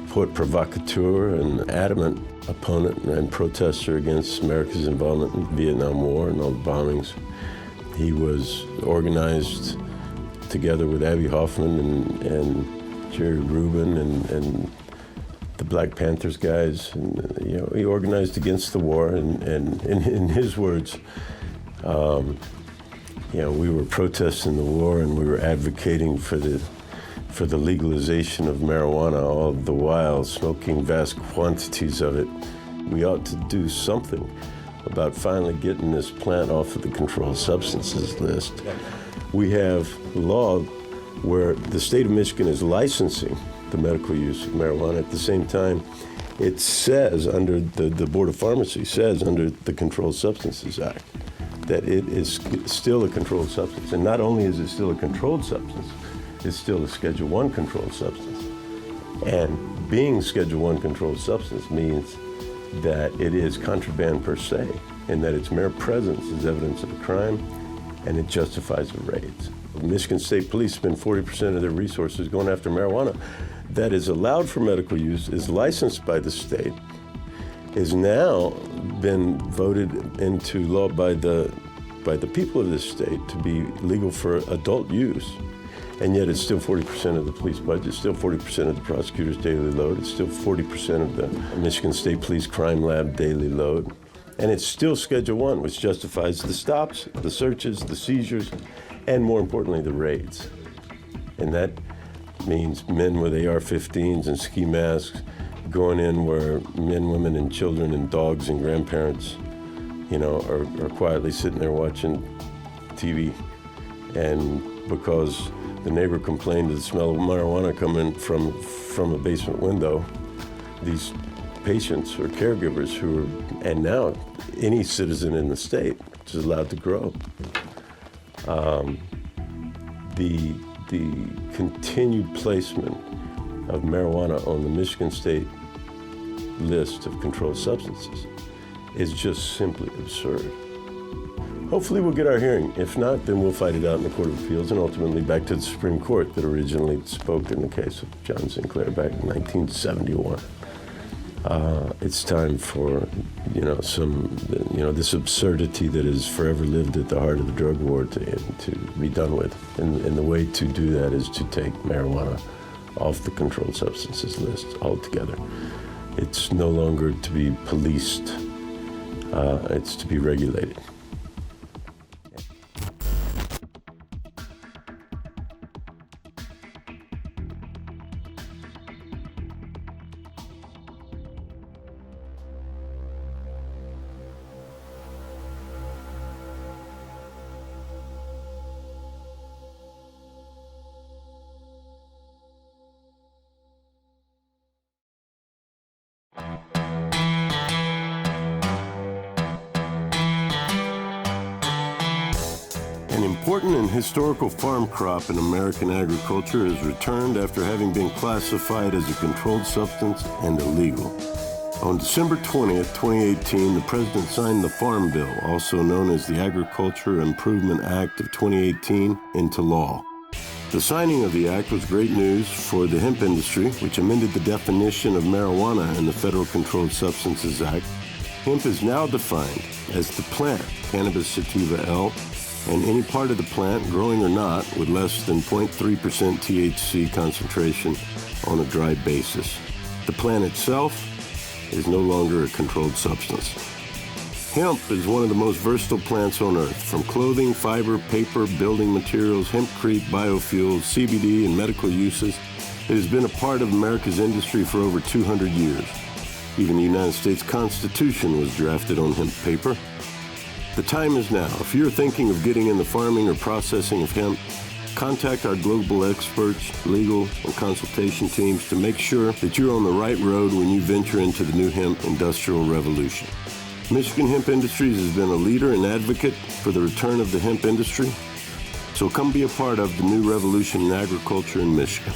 haute provocateur and adamant opponent and protester against America's involvement in the Vietnam War and all the bombings. He was organized together with Abby Hoffman and Jerry Rubin and the Black Panthers guys. And, he organized against the war, and in his words, we were protesting the war and we were advocating for the legalization of marijuana, all the while smoking vast quantities of it. We ought to do something about finally getting this plant off of the controlled substances list. We have law where the state of Michigan is licensing the medical use of marijuana. At the same time, it says under the Board of Pharmacy says under the Controlled Substances Act that it is still a controlled substance. And not only is it still a controlled substance, it's still a Schedule I controlled substance. And being Schedule I controlled substance means that it is contraband per se, and that its mere presence is evidence of a crime, and it justifies the raids. Michigan State Police spend 40% of their resources going after marijuana that is allowed for medical use, is licensed by the state, is now been voted into law by the people of this state to be legal for adult use. And yet it's still 40% of the police budget, still 40% of the prosecutor's daily load, it's still 40% of the Michigan State Police Crime Lab daily load. And it's still Schedule I, which justifies the stops, the searches, the seizures, and more importantly, the raids. And that means men with AR-15s and ski masks going in where men, women, and children and dogs and grandparents, are quietly sitting there watching TV. And because the neighbor complained of the smell of marijuana coming from a basement window, these patients or caregivers and now any citizen in the state is allowed to grow. The continued placement of marijuana on the Michigan State list of controlled substances is just simply absurd. Hopefully we'll get our hearing. If not, then we'll fight it out in the Court of Appeals and ultimately back to the Supreme Court that originally spoke in the case of John Sinclair back in 1971. It's time for, this absurdity that has forever lived at the heart of the drug war to be done with. And the way to do that is to take marijuana off the controlled substances list altogether. It's no longer to be policed. It's to be regulated. An important and historical farm crop in American agriculture has returned after having been classified as a controlled substance and illegal. On December 20th, 2018, the President signed the Farm Bill, also known as the Agriculture Improvement Act of 2018, into law. The signing of the act was great news for the hemp industry, which amended the definition of marijuana in the Federal Controlled Substances Act. Hemp is now defined as the plant, Cannabis sativa L, and any part of the plant, growing or not, with less than 0.3% THC concentration on a dry basis. The plant itself is no longer a controlled substance. Hemp is one of the most versatile plants on earth. From clothing, fiber, paper, building materials, hempcrete, biofuels, CBD, and medical uses, it has been a part of America's industry for over 200 years. Even the United States Constitution was drafted on hemp paper. The time is now. If you're thinking of getting in the farming or processing of hemp, contact our global experts, legal, and consultation teams to make sure that you're on the right road when you venture into the new hemp industrial revolution. Michigan Hemp Industries has been a leader and advocate for the return of the hemp industry, so come be a part of the new revolution in agriculture in Michigan.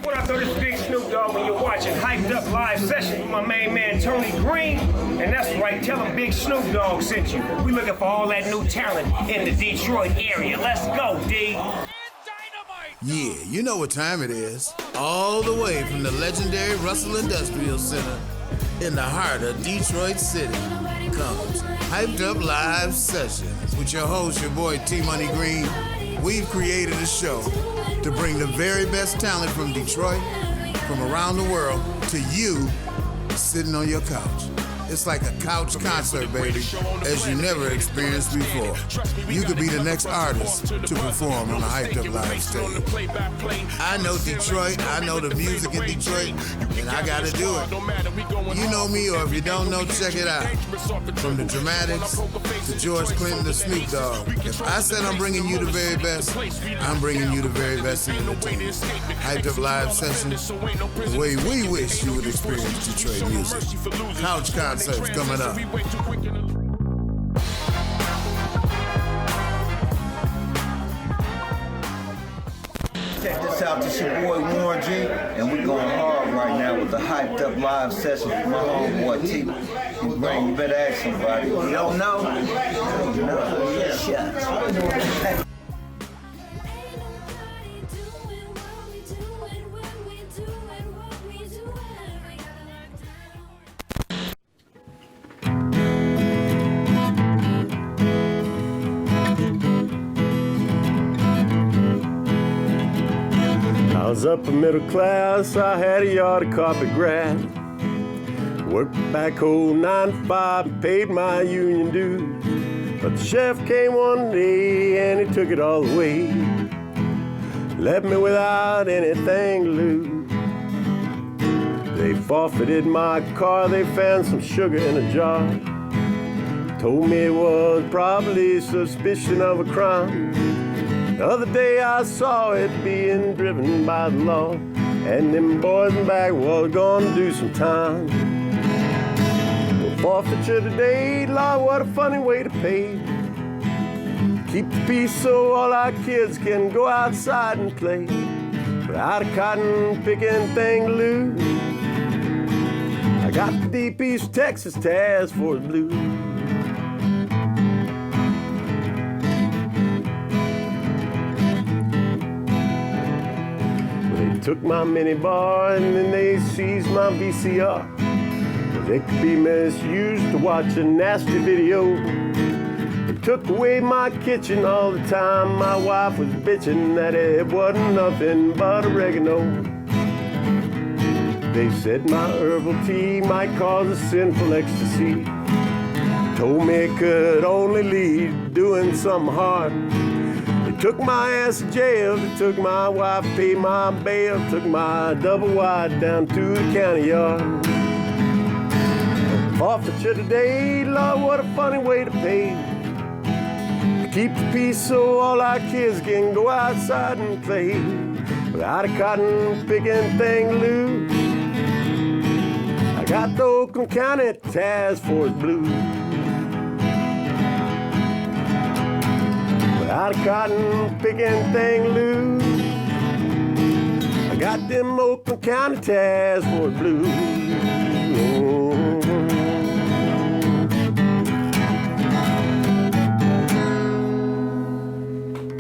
What up, though? This is Big Snoop Dogg, and you're watching Hyped Up Live Session with my main man Tony Green. And that's right, tell him Big Snoop Dogg sent you. We looking for all that new talent in the Detroit area. Let's go, D. Yeah, you know what time it is. All the way from the legendary Russell Industrial Center in the heart of Detroit City comes Hyped Up Live Sessions with your host, your boy T-Money Green. We've created a show to bring the very best talent from Detroit, from around the world, to you sitting on your couch. It's like a couch concert, baby, as you never experienced before. You could be the next artist to perform on a Hyped Up Live stage. I know Detroit, I know the music in Detroit, and I gotta do it. You know me, or if you don't know, check it out. From the Dramatics to George Clinton to Snoop Dogg. If I said I'm bringing you the very best, I'm bringing you the very best in entertainment. Hyped Up Live Sessions, the way we wish you would experience Detroit music. Couch concerts coming up. Check this out, this your boy Warren G, and we're going hard right now with the Hyped Up Live Session with my homeboy T. You better ask somebody. You don't know? You know? Shut. I was upper middle class, I had a yard of carpet grass. Worked backhoe 9 to 5 and paid my union dues. But the chef came one day and he took it all away. Left me without anything to lose. They forfeited my car, they found some sugar in a jar. Told me it was probably suspicion of a crime. The other day I saw it being driven by the law, and them boys in back was gonna do some time. Well, forfeiture today, Lord, what a funny way to pay. Keep the peace so all our kids can go outside and play, without a cotton picking thing to lose. I got the deep East Texas task force blues. Took my minibar and then they seized my VCR. Well, it could be misused to watch a nasty video. They took away my kitchen all the time. My wife was bitching that it wasn't nothing but oregano. They said my herbal tea might cause a sinful ecstasy. Told me it could only lead to doing something hard. Took my ass to jail, they took my wife, paid my bail, took my double wide down to the county yard. Forfeiture today, Lord, what a funny way to pay. Keep the peace so all our kids can go outside and play, without a cotton picking thing to lose. I got the Oakland County task force blues. Without a cotton picking thing loose, I got them Oakland County task force blues.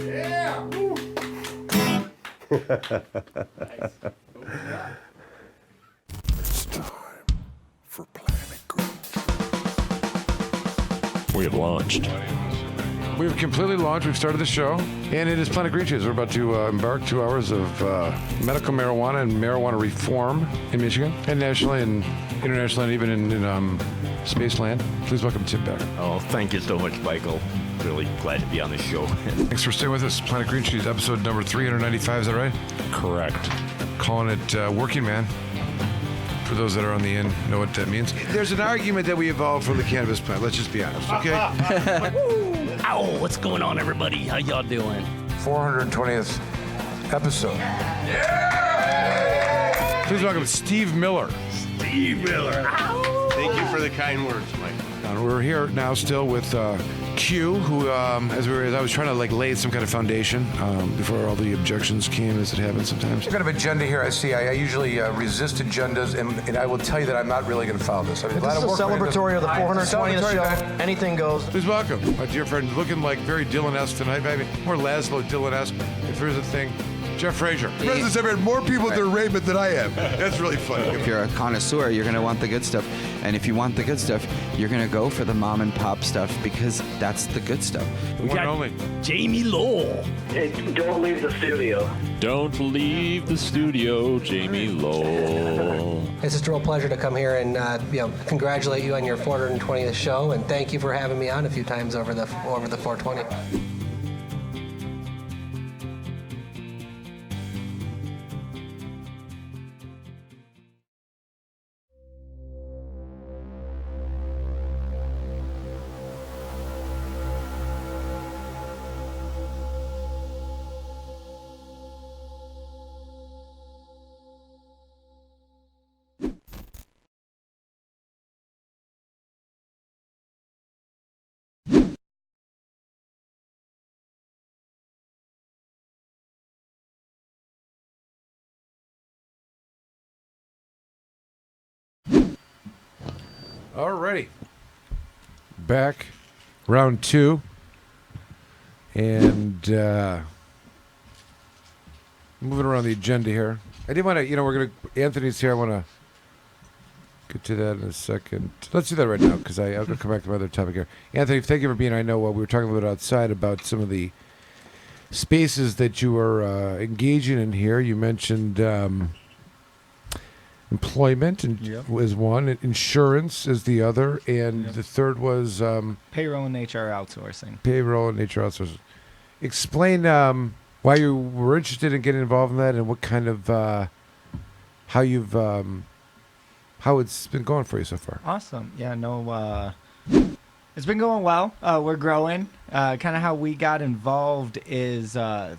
Yeah. It's time for Planet Green. We have launched. We've completely launched. We've started the show, and it is Planet Green Trees. We're about to embark 2 hours of medical marijuana and marijuana reform in Michigan, and nationally and internationally, and even in Spaceland. Please welcome Tim Beck. Oh, thank you so much, Michael. Really glad to be on the show. Thanks for staying with us. Planet Green Trees, episode number 395. Is that right? Correct. Calling it Working Man. For those that are on the end, know what that means. There's an argument that we evolved from the cannabis plant. Let's just be honest, okay? Ow, what's going on, everybody? How y'all doing? 420th episode. Please welcome Steve Miller. Steve Miller. Ow. Thank you for the kind words, Mike. And we're here now still with Q, who, as I was trying to lay some kind of foundation before all the objections came, as it happens sometimes. What kind of agenda here? I see. I usually resist agendas, and I will tell you that I'm not really going to follow this. I mean, This is a celebratory of the 420th show. Anything goes. Please welcome my dear friend, looking like very Dylan-esque tonight, maybe more Laszlo Dylan-esque, if there's a thing. Jeff Frazier. President's ever had more people at their arraignment than I have. That's really funny. If you're a connoisseur, you're going to want the good stuff. And if you want the good stuff, you're going to go for the mom and pop stuff because that's the good stuff. We got Jamie Lowell. Hey, don't leave the studio. Don't leave the studio, Jamie Lowell. It's just a real pleasure to come here and congratulate you on your 420th show, and thank you for having me on a few times over the 420. Alrighty. Back. Round 2. And moving around the agenda here. I did want to, Anthony's here. I want to get to that in a second. Let's do that right now because I'll come back to my other topic here. Anthony, thank you for being here. I know we were talking a little bit outside about some of the spaces that you are engaging in here. You mentioned employment is one, insurance is the other, and the third was payroll and HR outsourcing. Payroll and HR outsourcing. Explain why you were interested in getting involved in that, and what kind of how it's been going for you so far. Awesome. Yeah. No. It's been going well. We're growing. Kind of how we got involved is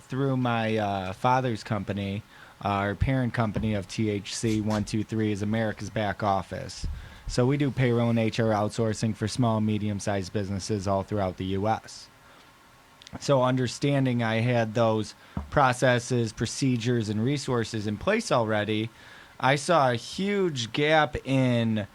through my father's company. Our parent company of THC 123 is America's Back Office. So we do payroll and HR outsourcing for small and medium-sized businesses all throughout the U.S. So understanding I had those processes, procedures, and resources in place already, I saw a huge gap in,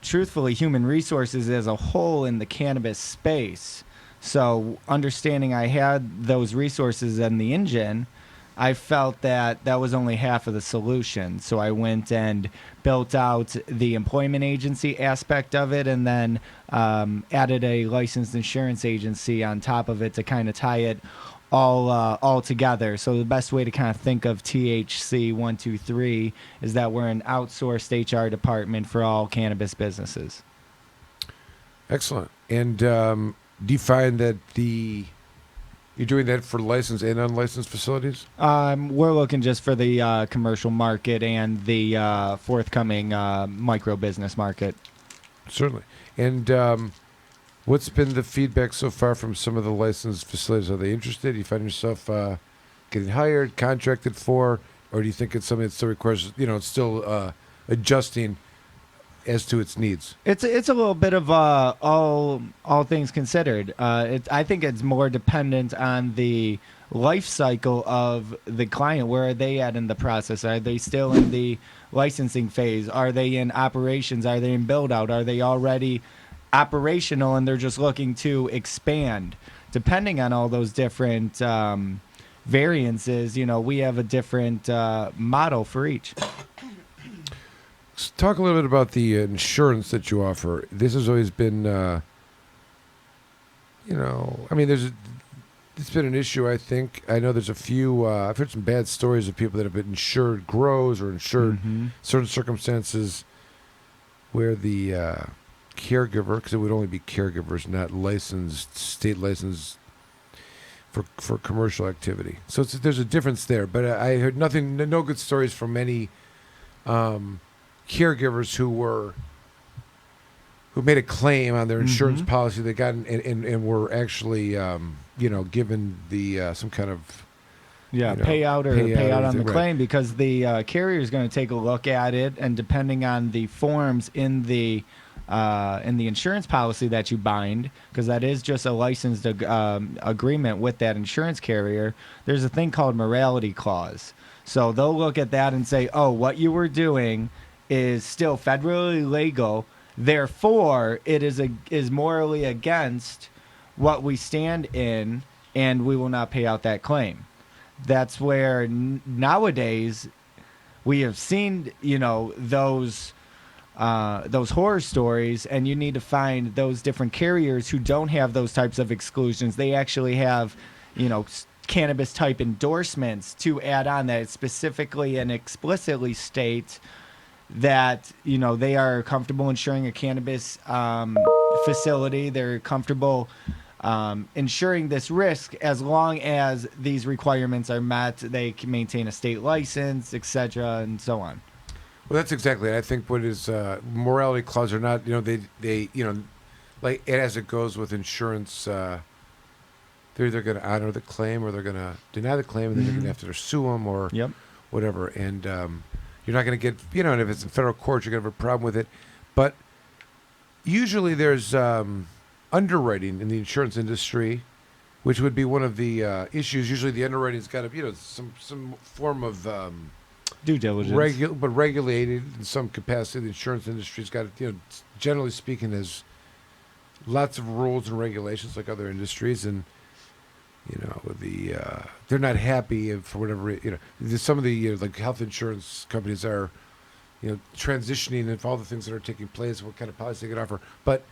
truthfully, human resources as a whole in the cannabis space. So understanding I had those resources and the engine, I felt that was only half of the solution. So I went and built out the employment agency aspect of it, and then added a licensed insurance agency on top of it to kind of tie it all together. So the best way to kind of think of THC 123 is that we're an outsourced HR department for all cannabis businesses. Excellent. And do you find that you're doing that for licensed and unlicensed facilities? We're looking just for the commercial market and the forthcoming micro business market. Certainly. And what's been the feedback so far from some of the licensed facilities? Are they interested? Do you find yourself getting hired, contracted for, or do you think it's something that still requires, it's still adjusting as to its needs? It's a little bit of all things considered. I think it's more dependent on the life cycle of the client. Where are they at in the process? Are they still in the licensing phase? Are they in operations? Are they in build out? Are they already operational and they're just looking to expand? Depending on all those different variances, we have a different model for each. Talk a little bit about the insurance that you offer. This has always been I mean, it's been an issue, I think. I know there's a few, I've heard some bad stories of people that have been insured grows or insured certain circumstances where the caregiver, because it would only be caregivers, not licensed, state licensed for commercial activity. So there's a difference there. But I heard no good stories from any caregivers who made a claim on their insurance policy. They got and were actually, given the some kind of payout on the right. claim, because the carrier is going to take a look at it, and depending on the forms in the insurance policy that you bind, because that is just a licensed agreement with that insurance carrier, there's a thing called morality clause. So they'll look at that and say, oh, what you were doing is still federally legal, therefore it is morally against what we stand in, and we will not pay out that claim. That's where nowadays we have seen, those horror stories, and you need to find those different carriers who don't have those types of exclusions. They actually have, cannabis type endorsements to add on that specifically and explicitly state that, they are comfortable insuring a cannabis facility. They're comfortable insuring this risk as long as these requirements are met. They can maintain a state license, etc., and so on. Well, that's exactly it. I think what is morality clause or not, they like as it goes with insurance, they're either going to honor the claim or they're going to deny the claim, and then they're going to have to sue them or whatever. And you're not going to get, and if it's in federal court, you're going to have a problem with it. But usually there's underwriting in the insurance industry, which would be one of the issues. Usually the underwriting's got to, some form of due diligence, but regulated in some capacity. The insurance industry's got, generally speaking, has lots of rules and regulations like other industries, and they're not happy for whatever. Some of the like health insurance companies are, transitioning and all the things that are taking place, what kind of policy they can offer. But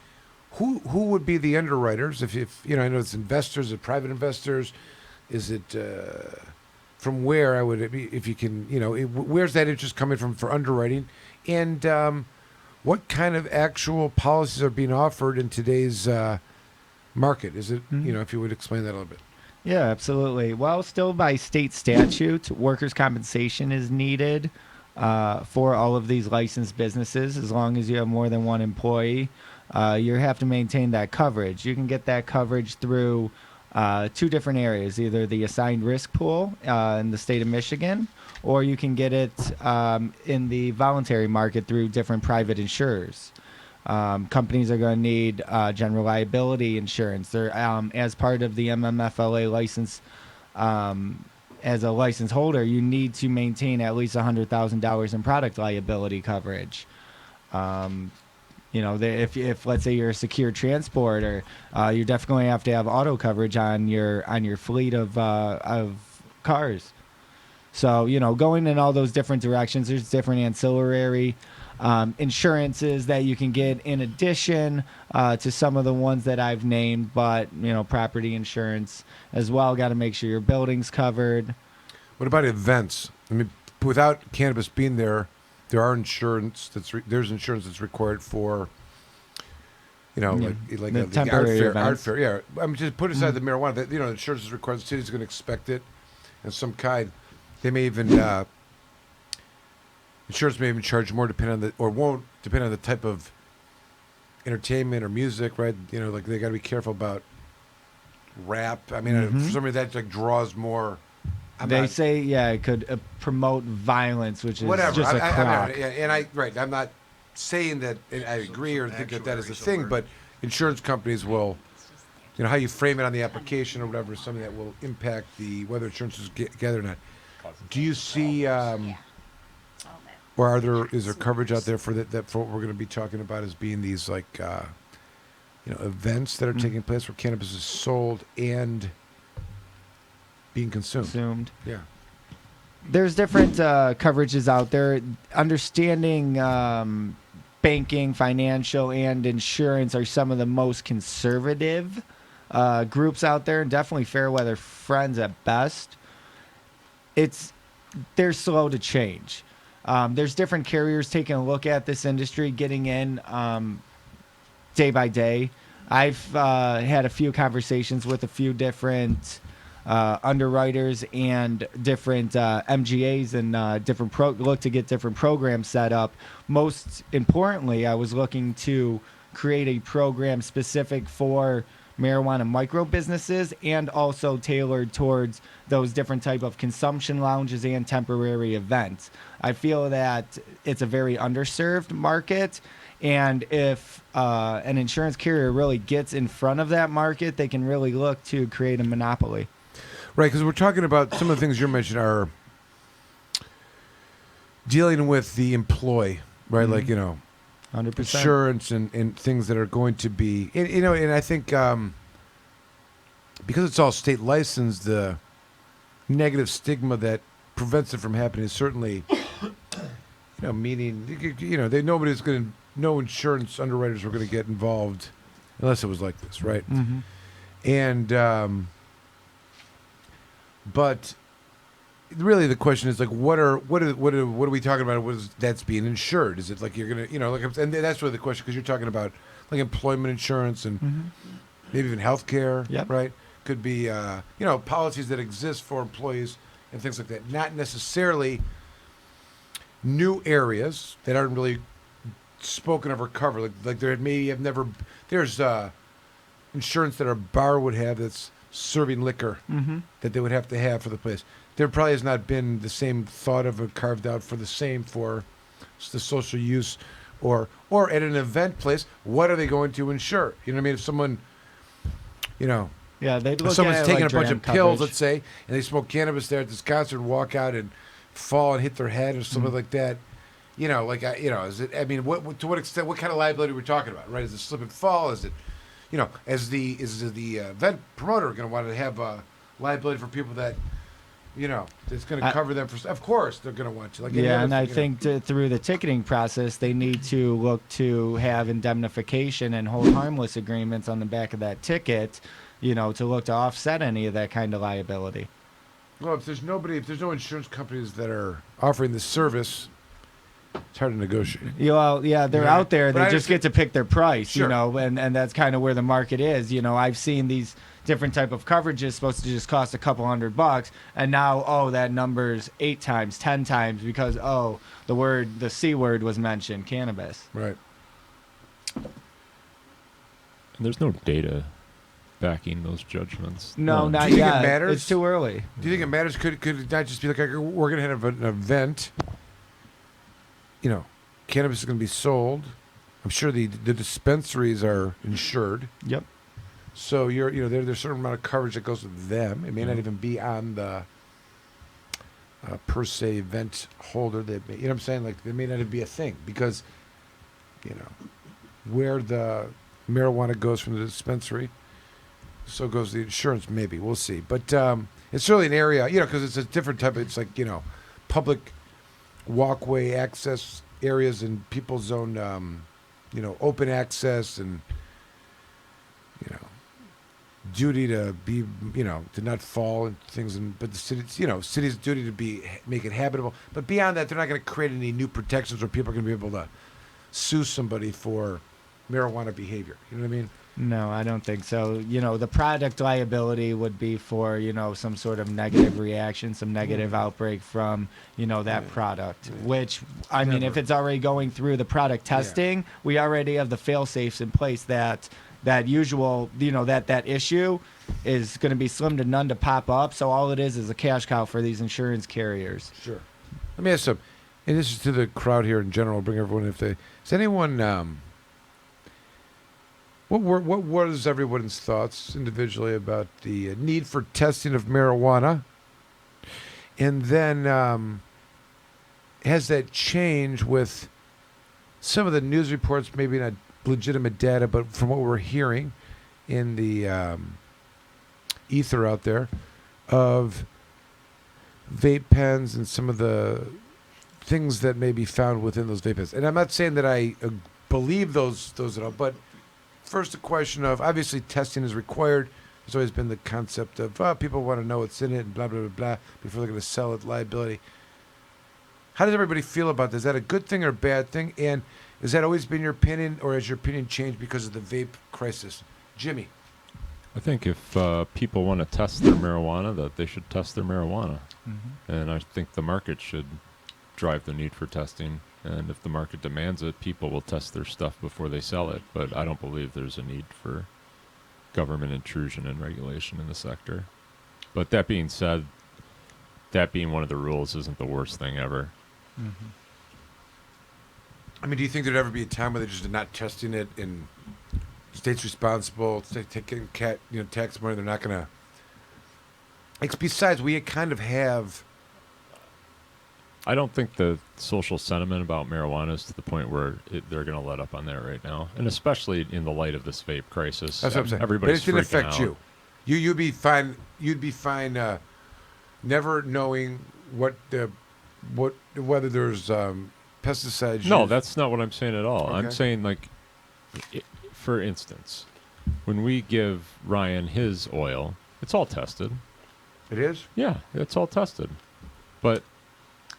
who would be the underwriters? If I know it's investors, is it private investors? Is it from where I would be, if you can, where's that interest coming from for underwriting, and what kind of actual policies are being offered in today's market? Is it, if you would explain that a little bit. Yeah, absolutely. Well, still by state statute, workers' compensation is needed for all of these licensed businesses. As long as you have more than one employee, you have to maintain that coverage. You can get that coverage through two different areas, either the assigned risk pool in the state of Michigan, or you can get it in the voluntary market through different private insurers. Companies are going to need general liability insurance. They're as part of the MMFLA license. As a license holder, you need to maintain at least $100,000 in product liability coverage. If let's say you're a secure transporter, you definitely have to have auto coverage on your fleet of cars. So going in all those different directions, there's different ancillary insurances that you can get in addition to some of the ones that I've named, but property insurance as well. Got to make sure your building's covered. What about events? I mean, without cannabis being there, there's insurance that's required for, like the the temporary art events. fair. Yeah, I mean, just put aside the marijuana. That insurance is required. The city's going to expect it, in some kind. They may even insurance may even charge more won't depend on the type of entertainment or music, right? Like they got to be careful about rap. I mean, for some reason that like draws more. They say, it could promote violence, which is just a crock. I'm not saying that I agree or think that is a thing, but insurance companies will, how you frame it on the application or whatever, is something that will impact whether insurance is gathered or not. Do you see, or is there coverage out there for that for what we're going to be talking about as being these like, events that are taking place where cannabis is sold and being consumed? Yeah. There's different coverages out there. Understanding banking, financial, and insurance are some of the most conservative groups out there, and definitely fair weather friends at best, they're slow to change. There's different carriers taking a look at this industry, getting in day by day. I've had a few conversations with a few different underwriters and different MGAs and look to get different programs set up. Most importantly, I was looking to create a program specific for marijuana micro businesses and also tailored towards those different type of consumption lounges and temporary events. I feel that it's a very underserved market, and if an insurance carrier really gets in front of that market, they can really look to create a monopoly. Right, because we're talking about some of the things you mentioned are dealing with the employee, right? Mhm. Like, 100%. insurance and things that are going to be, and I think because it's all state licensed, the negative stigma that prevents it from happening is certainly, meaning, nobody's going to, no insurance underwriters were going to get involved unless it was like this, right? Mhm. And, but really the question is like, what are we talking about? What is that's being insured? Is it like you're gonna, and that's really the question, because you're talking about like employment insurance and maybe even healthcare, right? Could be policies that exist for employees and things like that. Not necessarily new areas that aren't really spoken of or covered. Like there maybe have never there's insurance that a bar would have that's serving liquor that they would have to have for the place. There probably has not been the same thought of it carved out for the same for the social use or at an event place. What are they going to insure? You know what I mean? If someone, Yeah, they'd if look someone's at it taking like a bunch dram of pills, coverage. let's say, and they smoke cannabis there at this concert and walk out and fall and hit their head or something like that. Is it? I mean, to what extent? What kind of liability are we talking about? Right? Is it slip and fall? Is it, is the event promoter going to want to have liability for people that, that's going to cover them for? Of course, they're going to want to. Like any Yeah, other and I thing, think through the ticketing process, they need to look to have indemnification and hold harmless agreements on the back of that ticket, to look to offset any of that kind of liability. Well, if there's no insurance companies that are offering this service, it's hard to negotiate. Yeah, they're Yeah. out there. But They I just get to pick their price, Sure. and that's kind of where the market is. I've seen these different type of coverages supposed to just cost a couple $100, and now, that number's 8 times, 10 times because, the C word was mentioned, cannabis. Right. And there's no data backing those judgments. No, Do not you think yet. it matters? It's too early. Do you think it matters? Could it not just be like, we're going to have an event? Cannabis is going to be sold. I'm sure the dispensaries are insured. Yep. So there's a certain amount of coverage that goes with them. It may not even be on the per se event holder. That you know what I'm saying? Like there may not even be a thing because, where the marijuana goes from the dispensary, so goes the insurance. Maybe we'll see. But it's really an area, because it's a different type of. It's like public walkway access areas and people's own, open access and, duty to be, to not fall and things. But the city's duty to make it habitable. But beyond that, they're not going to create any new protections where people are going to be able to sue somebody for marijuana behavior. You know what I mean? No, I don't think so. The product liability would be for, some sort of negative reaction, some negative outbreak from, that product, which, I mean, if it's already going through the product testing, we already have the fail-safes in place that usual, that issue is going to be slim to none to pop up. So all it is a cash cow for these insurance carriers. Sure. Let me ask some, and this is to the crowd here in general, bring everyone is anyone, what was everyone's thoughts individually about the need for testing of marijuana? And then has that changed with some of the news reports, maybe not legitimate data, but from what we're hearing in the ether out there of vape pens and some of the things that may be found within those vape pens? And I'm not saying that I believe those at all, but first, the question of obviously testing is required. There's always been the concept of people want to know what's in it and blah, blah, blah, blah before they're going to sell it, liability. How does everybody feel about this? Is that a good thing or a bad thing? And has that always been your opinion, or has your opinion changed because of the vape crisis? Jimmy. I think if people want to test their marijuana, that they should test their marijuana. Mm-hmm. And I think the market should drive the need for testing. And if the market demands it, people will test their stuff before they sell it. But I don't believe there's a need for government intrusion and regulation in the sector. But that being said, that being one of the rules isn't the worst thing ever. Mm-hmm. I mean, do you think there'd ever be a time where they're just not testing it and states responsible, taking tax money, they're not going to... Besides, we kind of have... I don't think the social sentiment about marijuana is to the point where they're going to let up on that right now, and especially in the light of this vape crisis. That's what I'm saying. Everybody's but it didn't affect freaking out. you. You'd be fine. You'd be fine. Never knowing whether there's pesticides. No, used. that's not what I'm saying at all. Okay. I'm saying, like, for instance, when we give Ryan his oil, it's all tested. It is? Yeah, it's all tested. But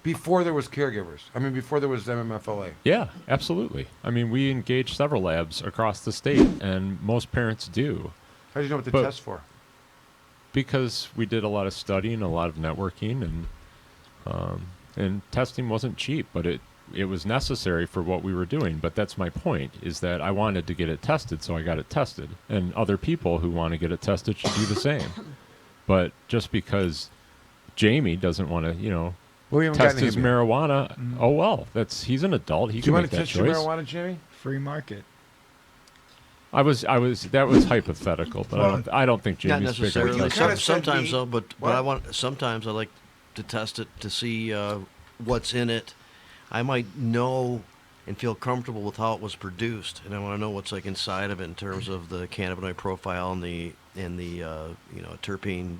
before there was caregivers. I mean, before there was MMFLA. yeah, absolutely. I mean, we engage several labs across the state, and most parents do. How do you know what to But test for? Because we did a lot of studying, a lot of networking, and testing wasn't cheap, but it was necessary for what we were doing. But that's my point, is that I wanted to get it tested, so I got it tested. And other people who want to get it tested should do the same. But just because Jamie doesn't want to, we haven't test gotten his him yet. marijuana, oh well, he's an adult. He Do can you want make to that test choice. your marijuana, Jimmy? Free market. That was hypothetical, but I don't think Not Jamie's big necessarily. on testing. Sometimes though, but sometimes I like to test it to see what's in it. I might know and feel comfortable with how it was produced, and I want to know what's like inside of it in terms of the cannabinoid profile and the terpene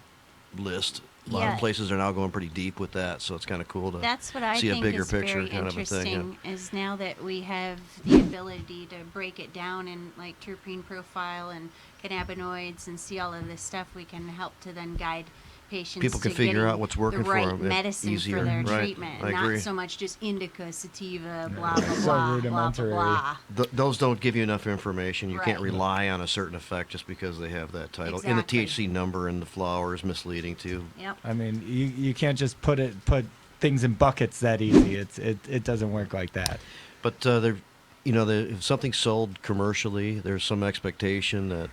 list. A lot of places are now going pretty deep with that, so it's kind of cool to That's what I see think a bigger is picture very kind of a thing. interesting, is now that we have the ability to break it down in like terpene profile and cannabinoids and see all of this stuff, we can help to then guide patients. People can to figure getting out what's working the for right 'em, medicine easier. for their Right. treatment, I and agree. not so much just indica, sativa, blah blah So blah, blah rudimentary. blah blah. Those don't give you enough information. You can't Right. rely on a certain effect just because they have that title. And the Exactly. THC number in the flower is misleading too. Yep. I mean, you can't just put things in buckets that easy. It doesn't work like that. But if something's sold commercially, there's some expectation that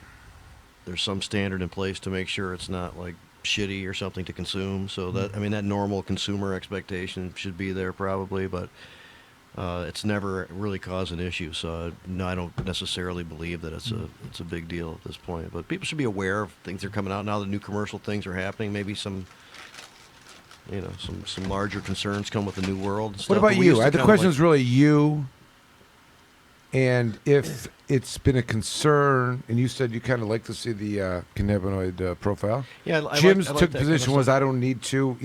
there's some standard in place to make sure it's not like shitty or something to consume. So that normal consumer expectation should be there probably, but it's never really caused an issue. So no, I don't necessarily believe that it's a big deal at this point. But people should be aware of things that are coming out now. The new commercial things are happening. Maybe some larger concerns come with the new world. And stuff. What about But we you? used to The kinda question like- is really you, and if it's been a concern, and you said you kind of like to see the cannabinoid profile. Yeah, I like- Jim's I like took that kind position of was stuff. I don't need to.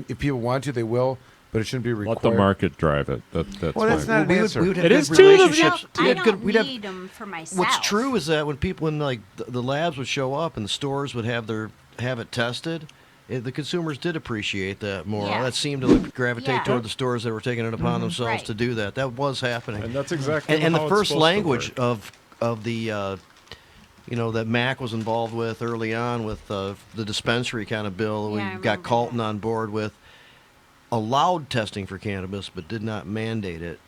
If people want to, they will, but it shouldn't be required. Let the market drive it. That's Well, that's fine. not an answer. We would have It good is too. relationships. I don't need them for myself. What's true is that when like the labs would show up and the stores would have it tested, the consumers did appreciate that more. Yeah. That seemed to gravitate Yeah. toward the stores that were taking it upon themselves Right. to do that. That was happening, And that's exactly and how the it's first supposed to language work. of the that Mac was involved with early on with the dispensary kind of bill. Yeah, I We got remember Colton on board with allowed testing for cannabis, but did not mandate it.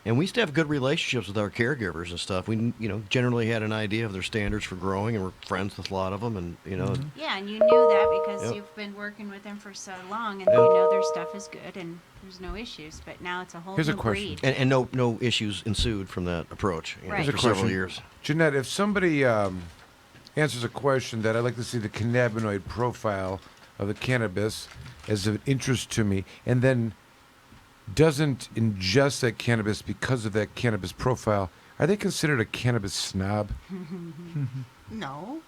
And we used to have good relationships with our caregivers and stuff. We, generally had an idea of their standards for growing, and we're friends with a lot of them. And Yeah, and you knew that because Yep. you've been working with them for so long, and you know their stuff is good, and there's no issues. But now it's a whole Here's a new question. breed. and no issues ensued from that approach Right. for several years. Jeanette, if somebody answers a question that I'd like to see the cannabinoid profile of the cannabis as of interest to me, and then doesn't ingest that cannabis because of that cannabis profile, are they considered a cannabis snob? No.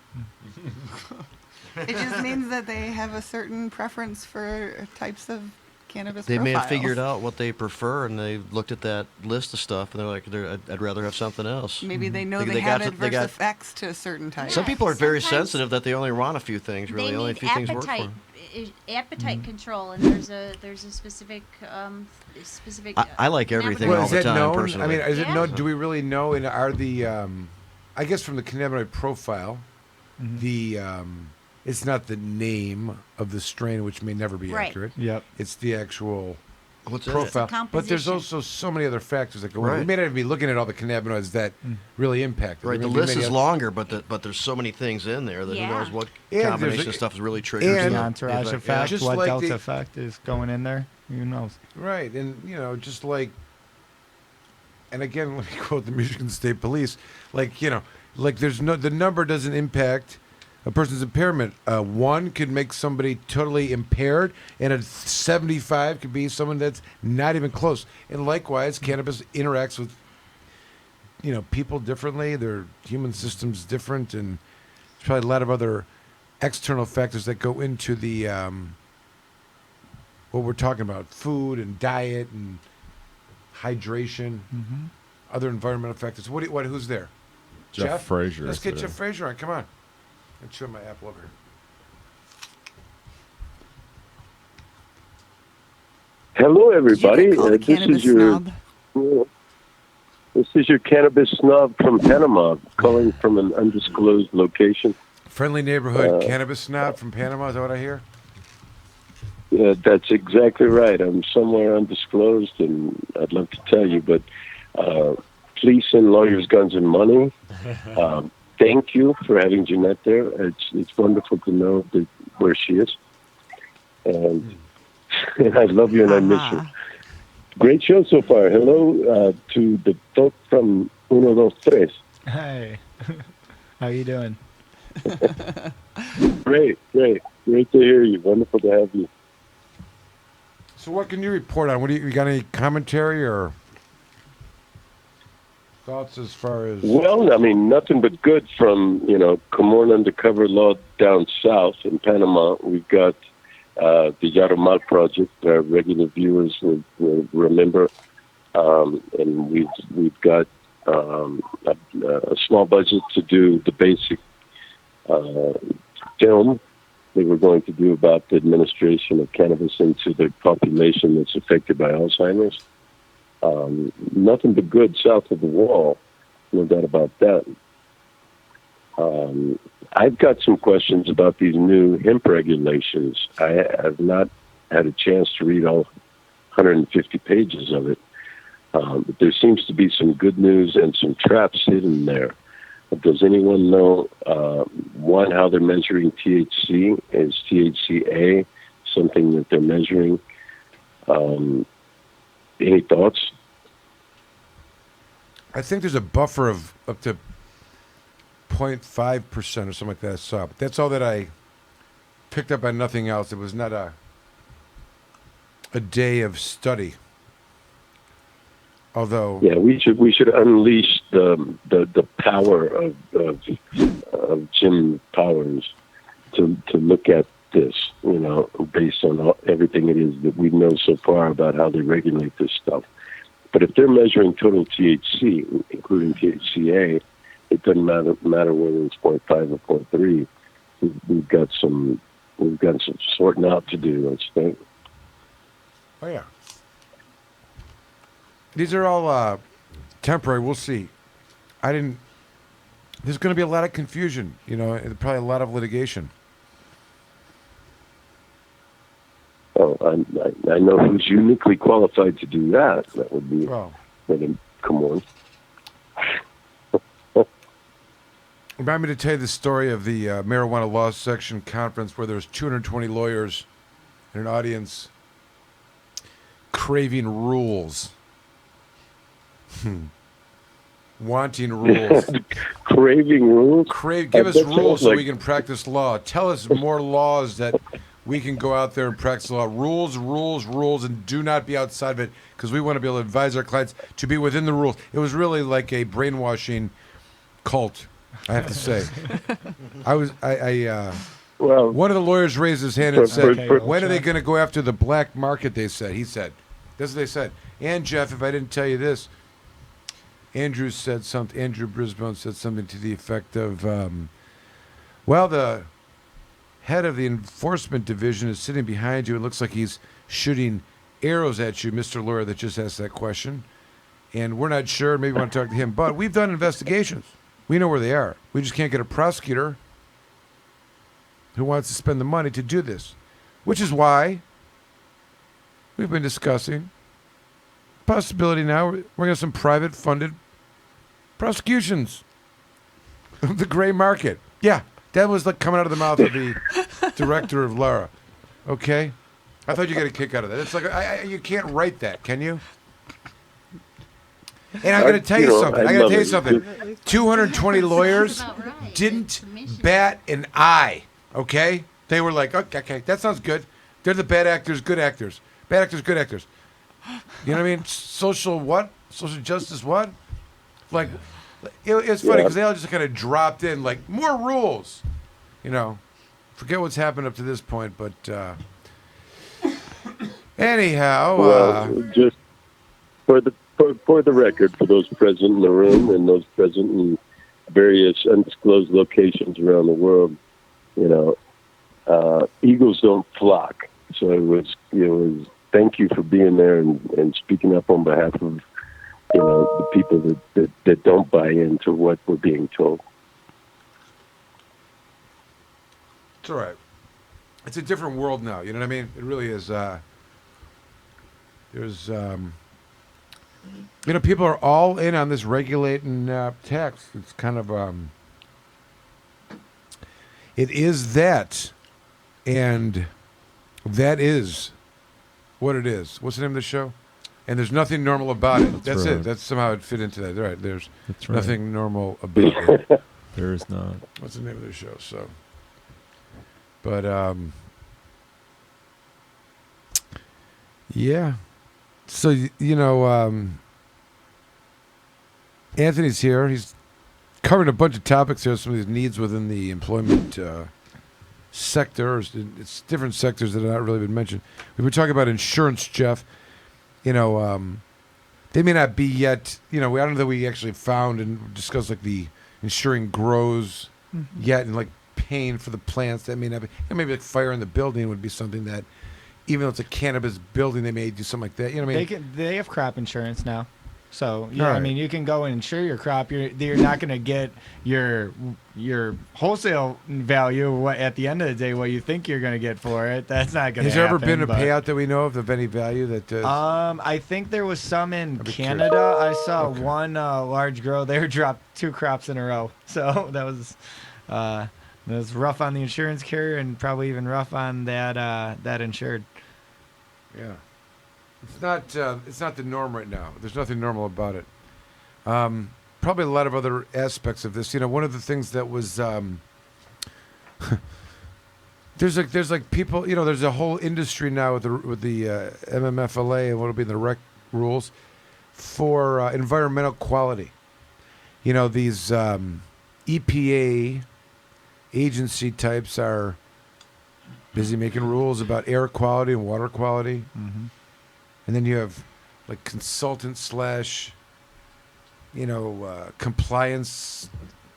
It just means that they have a certain preference for types of cannabis They may have profiles. figured out what they prefer, and they looked at that list of stuff, and they're like, I'd rather have something else. Maybe they know They they have got to- they adverse got- effects to a certain type. Some people are very sometimes sensitive that they only want a few things. Really, they only a need few things work for appetite, them. appetite control, and there's a specific I like everything Well, all is the that time, known? personally. I mean, is it Yeah. known? Do we really know? And are the, I guess from the cannabinoid profile, the it's not the name of the strain, which may never be Right. accurate. Yep. It's the actual What's in it? profile. It's the But there's composition. also so many other factors that go in. We Right. may not even be looking at all the cannabinoids that really impact it. Right, There the may be list many is other- longer, but there's so many things in there that Yeah. who knows what And there's combination a- of stuff is really triggers and- The the entourage effect. effect, Just what like delta the- effect is going in there. Who knows? Right, and just like, and again, let me quote the Michigan State Police, like the number doesn't impact a person's impairment. 1 could make somebody totally impaired, and a 75 could be someone that's not even close. And likewise, cannabis interacts with people differently. Their human system's different, and there's probably a lot of other external factors that go into the what we're talking about: food and diet and hydration, other environmental factors. Who's there? Jeff Frazier Let's is get there. Jeff Frazier on. Come on. Let's show my apple over here. Hello, everybody. Call the cannabis snob. This is your cannabis snob from Panama, calling from an undisclosed location. Friendly neighborhood cannabis snob from Panama. Is that what I hear? Yeah, that's exactly right. I'm somewhere undisclosed, and I'd love to tell you, but police and lawyers, guns, and money. Thank you for having Jeanette there. It's wonderful to know where she is, and I love you and I miss you. Great show so far. Hello to the folk from Uno Dos Tres. Hey, how you doing? Great to hear you. Wonderful to have you. So what can you report on? You got any commentary or thoughts as far as... Well, I mean, nothing but good from, Komorn Undercover Law down south in Panama. We've got the Yarumal Project, our regular viewers will remember. And we've got a small budget to do the basic film that we're going to do about the administration of cannabis into the population that's affected by Alzheimer's. Nothing but good south of the wall, no doubt about that. I've got some questions about these new hemp regulations. I have not had a chance to read all 150 pages of it, but there seems to be some good news and some traps hidden there. Does anyone know, one, how they're measuring THC? Is THCA something that they're measuring? Any thoughts? I think there's a buffer of up to 0.5% or something like that I saw. But that's all that I picked up on, nothing else. It was not a day of study. Although, yeah, we should unleash the power of Jim Powers to look at this, based on everything it is that we know so far about how they regulate this stuff. But if they're measuring total THC, including THCA, it doesn't matter whether it's 0.5 or 0.3. We've got some sorting out to do, let's think. oh yeah. These are all temporary. We'll see. There's going to be a lot of confusion, and probably a lot of litigation. Oh, I know who's uniquely qualified to do that. That would be Madam Komorn. Remind me to tell you the story of the marijuana law section conference where there was 220 lawyers in an audience craving rules. Wanting rules. Craving rules? Give us That rules sounds so like- we can practice law. Tell us more laws that we can go out there and practice law. Rules, and do not be outside of it, because we want to be able to advise our clients to be within the rules. It was really like a brainwashing cult, I have to say. Well, one of the lawyers raised his hand and For- said, for- when are they going to go after the black market, they said. He said. That's what they said. And, Jeff, if I didn't tell you this, Andrew Brisbane said something to the effect of, well, the head of the enforcement division is sitting behind you. It looks like he's shooting arrows at you, Mr. Lawyer that just asked that question. And we're not sure. Maybe we want to talk to him. But we've done investigations. We know where they are. We just can't get a prosecutor who wants to spend the money to do this, which is why we've been discussing possibility now. We're going to have some private funded prosecutions of the gray market. Yeah, that was like coming out of the mouth of the director of Lara. Okay? I thought you got a kick out of that. It's like, you can't write that, can you? And I'm going to tell you something. I got to tell you something. 220 lawyers didn't bat an eye. Okay? They were like, okay, that sounds good. They're the bad actors, good actors. Bad actors, good actors. You know what I mean? Social what? Social justice what? Like, it's funny because they all just kind of dropped in, like, more rules. You know, forget what's happened up to this point, but anyhow. Well, just for the record, for those present in the room and those present in various undisclosed locations around the world, you know, eagles don't flock. So it was thank you for being there and speaking up on behalf of, you know, the people that don't buy into what we're being told. It's all right. It's a different world now. You know what I mean? It really is. There's, you know, people are all in on this regulating tax. It's kind of, it is that, and that is what it is. What's the name of the show? And there's nothing normal about it. That's right. it. That's somehow it fit into that. Right. There's That's right. nothing normal about it. There is not. What's the name of the show? So, but yeah. So you know, Anthony's here. He's covering a bunch of topics here. Some of these needs within the employment sector. It's different sectors that have not really been mentioned. We've been talking about insurance, Jeff. You know, they may not be yet. You know, I don't know that we actually found and discussed like the insuring grows yet, and like paying for the plants that may not be. Maybe like fire in the building would be something that, even though it's a cannabis building, they may do something like that. You know what I mean? They have crop insurance now. So yeah, Right. I mean, you can go and insure your crop. You're not going to get your wholesale value at the end of the day what you think you're going to get for it. That's not going to happen. Has there ever been a but- payout that we know of any value that? I think there was some in I'd be Canada. I saw one large grow there drop 2 crops in a row. So that was rough on the insurance carrier and probably even rough on that insured. Yeah. It's not the norm right now. There's nothing normal about it. Probably a lot of other aspects of this. You know, one of the things that was there's like people. You know, there's a whole industry now with the MMFLA and what'll be the rec rules for environmental quality. You know, these EPA agency types are busy making rules about air quality and water quality. Mm-hmm. And then you have like consultant / compliance,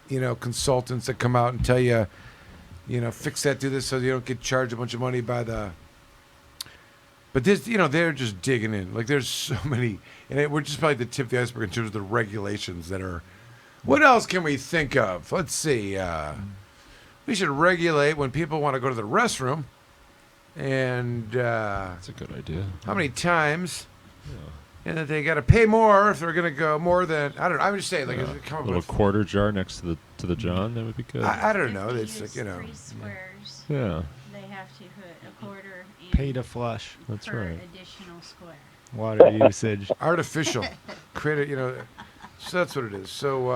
consultants that come out and tell you, fix that, do this so you don't get charged a bunch of money by the. But this, they're just digging in. Like there's so many, and we're just probably the tip of the iceberg in terms of the regulations that are. What else can we think of? Let's see. We should regulate when people want to go to the restroom. And that's a good idea. How many times? Yeah. And that they got to pay more if they're going to go more than I'm just saying, like come up a little with quarter jar next to the John, that would be good. I don't know. It's like Three squares. Yeah. They have to put a quarter in Pay to flush. That's per right. additional square. Water usage. Artificial. Create so that's what it is. So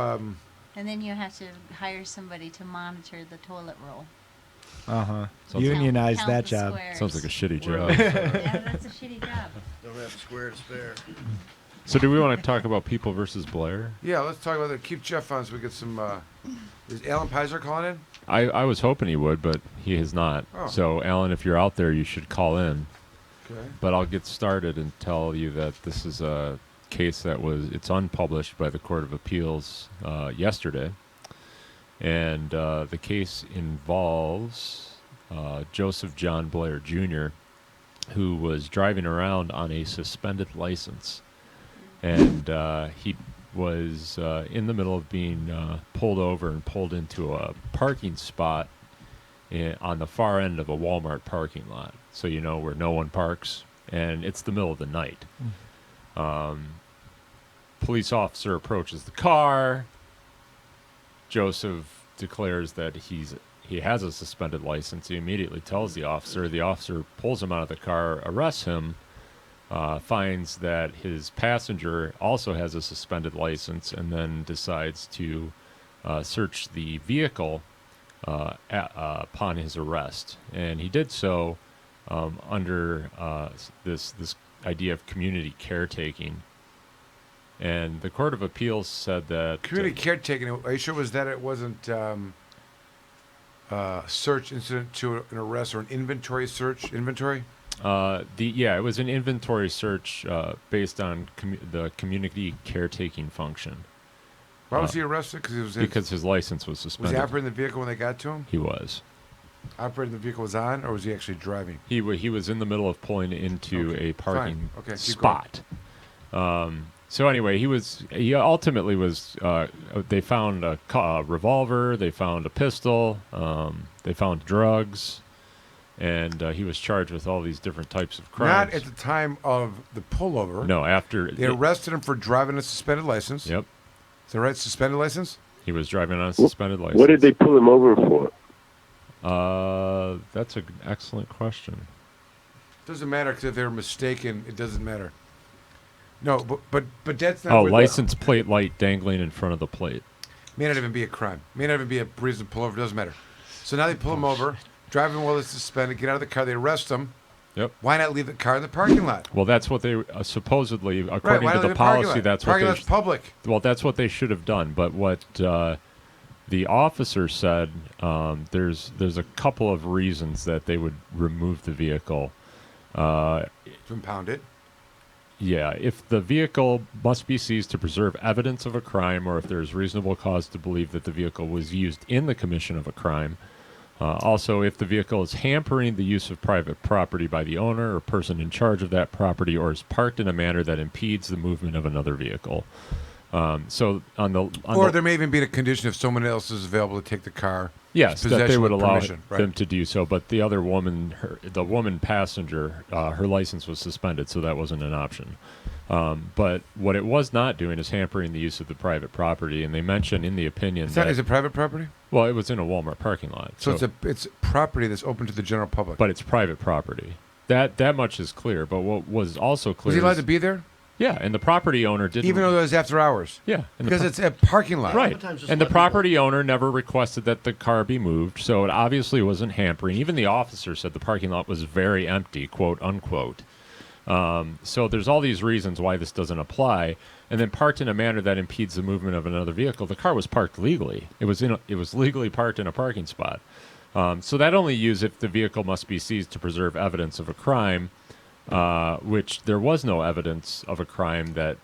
And then you have to hire somebody to monitor the toilet roll. Uh-huh. Sounds Unionize count that the job. squares. Sounds like a shitty job. Yeah, that's a shitty job. Don't have a square to spare. So do we want to talk about People versus Blair? Yeah, let's talk about that. Keep Jeff on so we get some. Is Alan Pizer calling in? I was hoping he would, but he has not. Oh. So, Alan, if you're out there, you should call in. Okay. But I'll get started and tell you that this is a case it's unpublished by the Court of Appeals yesterday. And the case involves Joseph John Blair Jr., who was driving around on a suspended license. And he was in the middle of being pulled over and pulled into a parking spot on the far end of a Walmart parking lot. So you know where no one parks, and it's the middle of the night. Police officer approaches the car. Joseph declares that he has a suspended license. He immediately tells the officer. The officer pulls him out of the car, arrests him, finds that his passenger also has a suspended license, and then decides to search the vehicle upon his arrest. And he did so under this idea of community caretaking. And the Court of Appeals said that Community caretaking. Are you sure was that it wasn't search incident to an arrest or an inventory search? Inventory? It was an inventory search based on the community caretaking function. Why was he arrested? Because his license was Was suspended. he operating the vehicle when they got to him? He was. Operating the vehicle was on, or was he actually driving? He was in the middle of pulling into a parking Fine. Okay, keep spot. So anyway, he ultimately was. They found a revolver. They found a pistol. They found drugs, and he was charged with all these different types of crimes. Not at the time of the pullover. No, after they arrested him for driving a suspended license. Yep. Is that right? Suspended license? He was driving on a suspended license. What did they pull him over for? That's an excellent question. Doesn't matter because if they were mistaken, it doesn't matter. No, but that's not. Oh, where license plate light dangling in front of the plate. May not even be a crime. May not even be a reason to pull over. Doesn't matter. So now they pull him over, driving while it's suspended. Get out of the car. They arrest him. Yep. Why not leave the car in the parking lot? Well, that's what they supposedly, according why to not the leave parking policy, lot? that's Parking what lot's public. Well, that's what they should have done. But what the officer said, there's a couple of reasons that they would remove the vehicle. To impound it. Yeah, if the vehicle must be seized to preserve evidence of a crime, or if there is reasonable cause to believe that the vehicle was used in the commission of a crime. Also, if the vehicle is hampering the use of private property by the owner or person in charge of that property, or is parked in a manner that impedes the movement of another vehicle. There may even be a condition if someone else is available to take the car. Yes, that they would allow them to do so. But the other woman, the woman passenger, her license was suspended, so that wasn't an option. But what it was not doing is hampering the use of the private property. And they mention in the opinion is it private property? Well, it was in a Walmart parking lot. So it's property that's open to the general public. But it's private property. That much is clear. But what was also clear was he allowed to be there? Yeah, and the property owner didn't. Even though it was after hours? Yeah. Because it's a parking lot. Right. And the property owner never requested that the car be moved, so it obviously wasn't hampering. Even the officer said the parking lot was very empty, quote, unquote. So there's all these reasons why this doesn't apply. And then parked in a manner that impedes the movement of another vehicle. The car was parked legally. It was legally parked in a parking spot. So that only used if the vehicle must be seized to preserve evidence of a crime, which there was no evidence of a crime that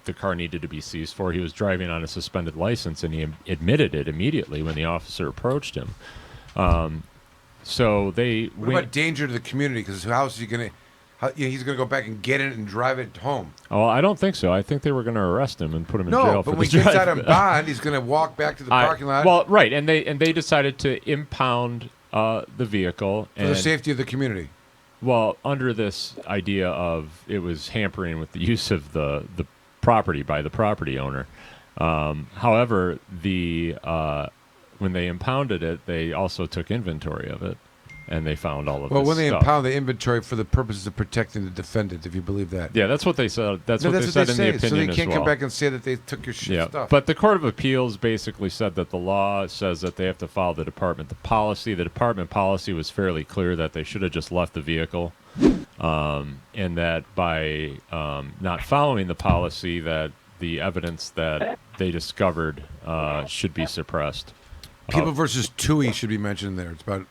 the car needed to be seized for. He was driving on a suspended license, and he admitted it immediately when the officer approached him. So they What about danger to the community? Because how is he going to... he's going to go back and get it and drive it home. Oh, I don't think so. I think they were going to arrest him and put him in jail. No, but when he gets out on bond, he's going to walk back to the parking lot. Well, right, and they decided to impound the vehicle for the safety of the community. Well, under this idea of it was hampering with the use of the property by the property owner. However, when they impounded it, they also took inventory of it. And they found all of this Well, when they stuff. impound the inventory for the purposes of protecting the defendant, if you believe that. Yeah, that's what they said. That's what they said in the opinion as well. So they can't come back and say that they took your stuff. But the Court of Appeals basically said that the law says that they have to follow the department policy. The department policy was fairly clear that they should have just left the vehicle. and that by not following the policy, that the evidence that they discovered should be suppressed. People versus TUI should be mentioned there. It's about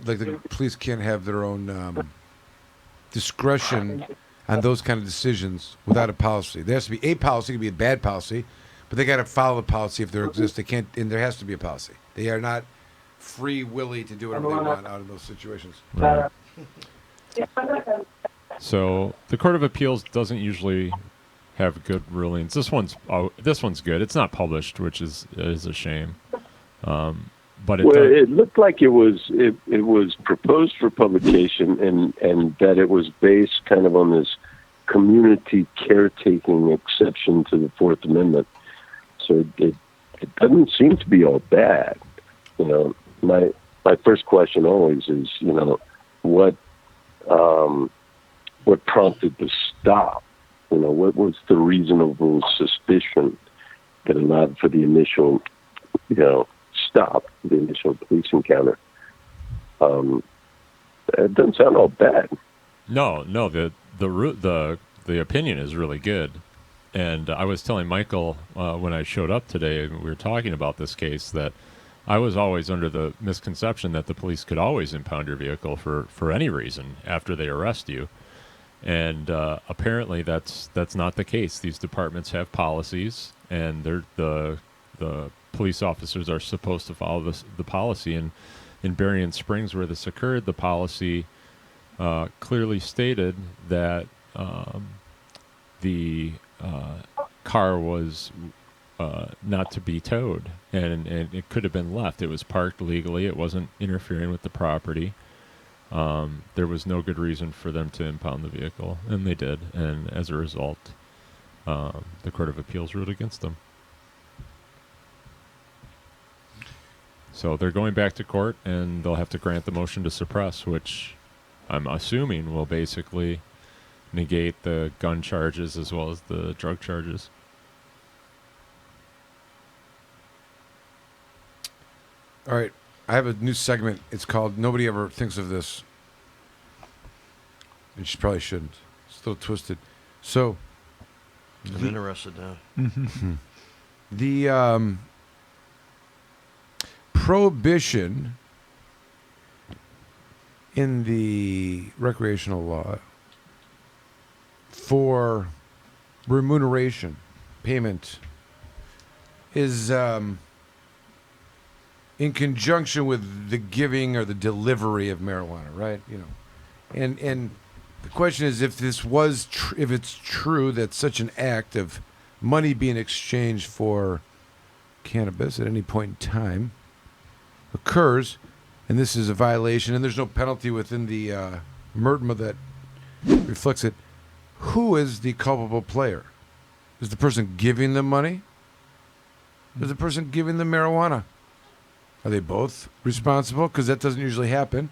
like the police can't have their own discretion on those kind of decisions without a policy. There has to be a policy. It could be a bad policy, but they got to follow the policy if there exists. They can't, and there has to be a policy. They are not free willy to do whatever they want out of those situations. Right. So the Court of Appeals doesn't usually have good rulings. This one's good. It's not published, which is a shame. But it looked like it was proposed for publication, and that it was based kind of on this community caretaking exception to the Fourth Amendment. So it doesn't seem to be all bad. My first question always is, what prompted the stop? What was the reasonable suspicion that allowed for the initial, stop, the initial police encounter? It doesn't sound all bad. No, the opinion is really good. And I was telling Michael when I showed up today, and we were talking about this case, that I was always under the misconception that the police could always impound your vehicle for any reason after they arrest you. And apparently that's not the case. These departments have policies, and the police officers are supposed to follow the policy. And in Berrien Springs, where this occurred, the policy clearly stated that the car was not to be towed, and it could have been left. It was parked legally. It wasn't interfering with the property. There was no good reason for them to impound the vehicle, and they did. And as a result, the Court of Appeals ruled against them. So they're going back to court, and they'll have to grant the motion to suppress, which I'm assuming will basically negate the gun charges as well as the drug charges. All right. I have a new segment. It's called Nobody Ever Thinks of This. And she probably shouldn't. It's a little twisted. So. I'm interested now. The prohibition in the recreational law for remuneration, payment, is in conjunction with the giving or the delivery of marijuana, right? And the question is, if this was if it's true that such an act of money being exchanged for cannabis at any point in time occurs, and this is a violation, and there's no penalty within the MRTMA that reflects it, who is the culpable player? Is the person giving the money? Is the person giving the marijuana? Are they both responsible? Because that doesn't usually happen,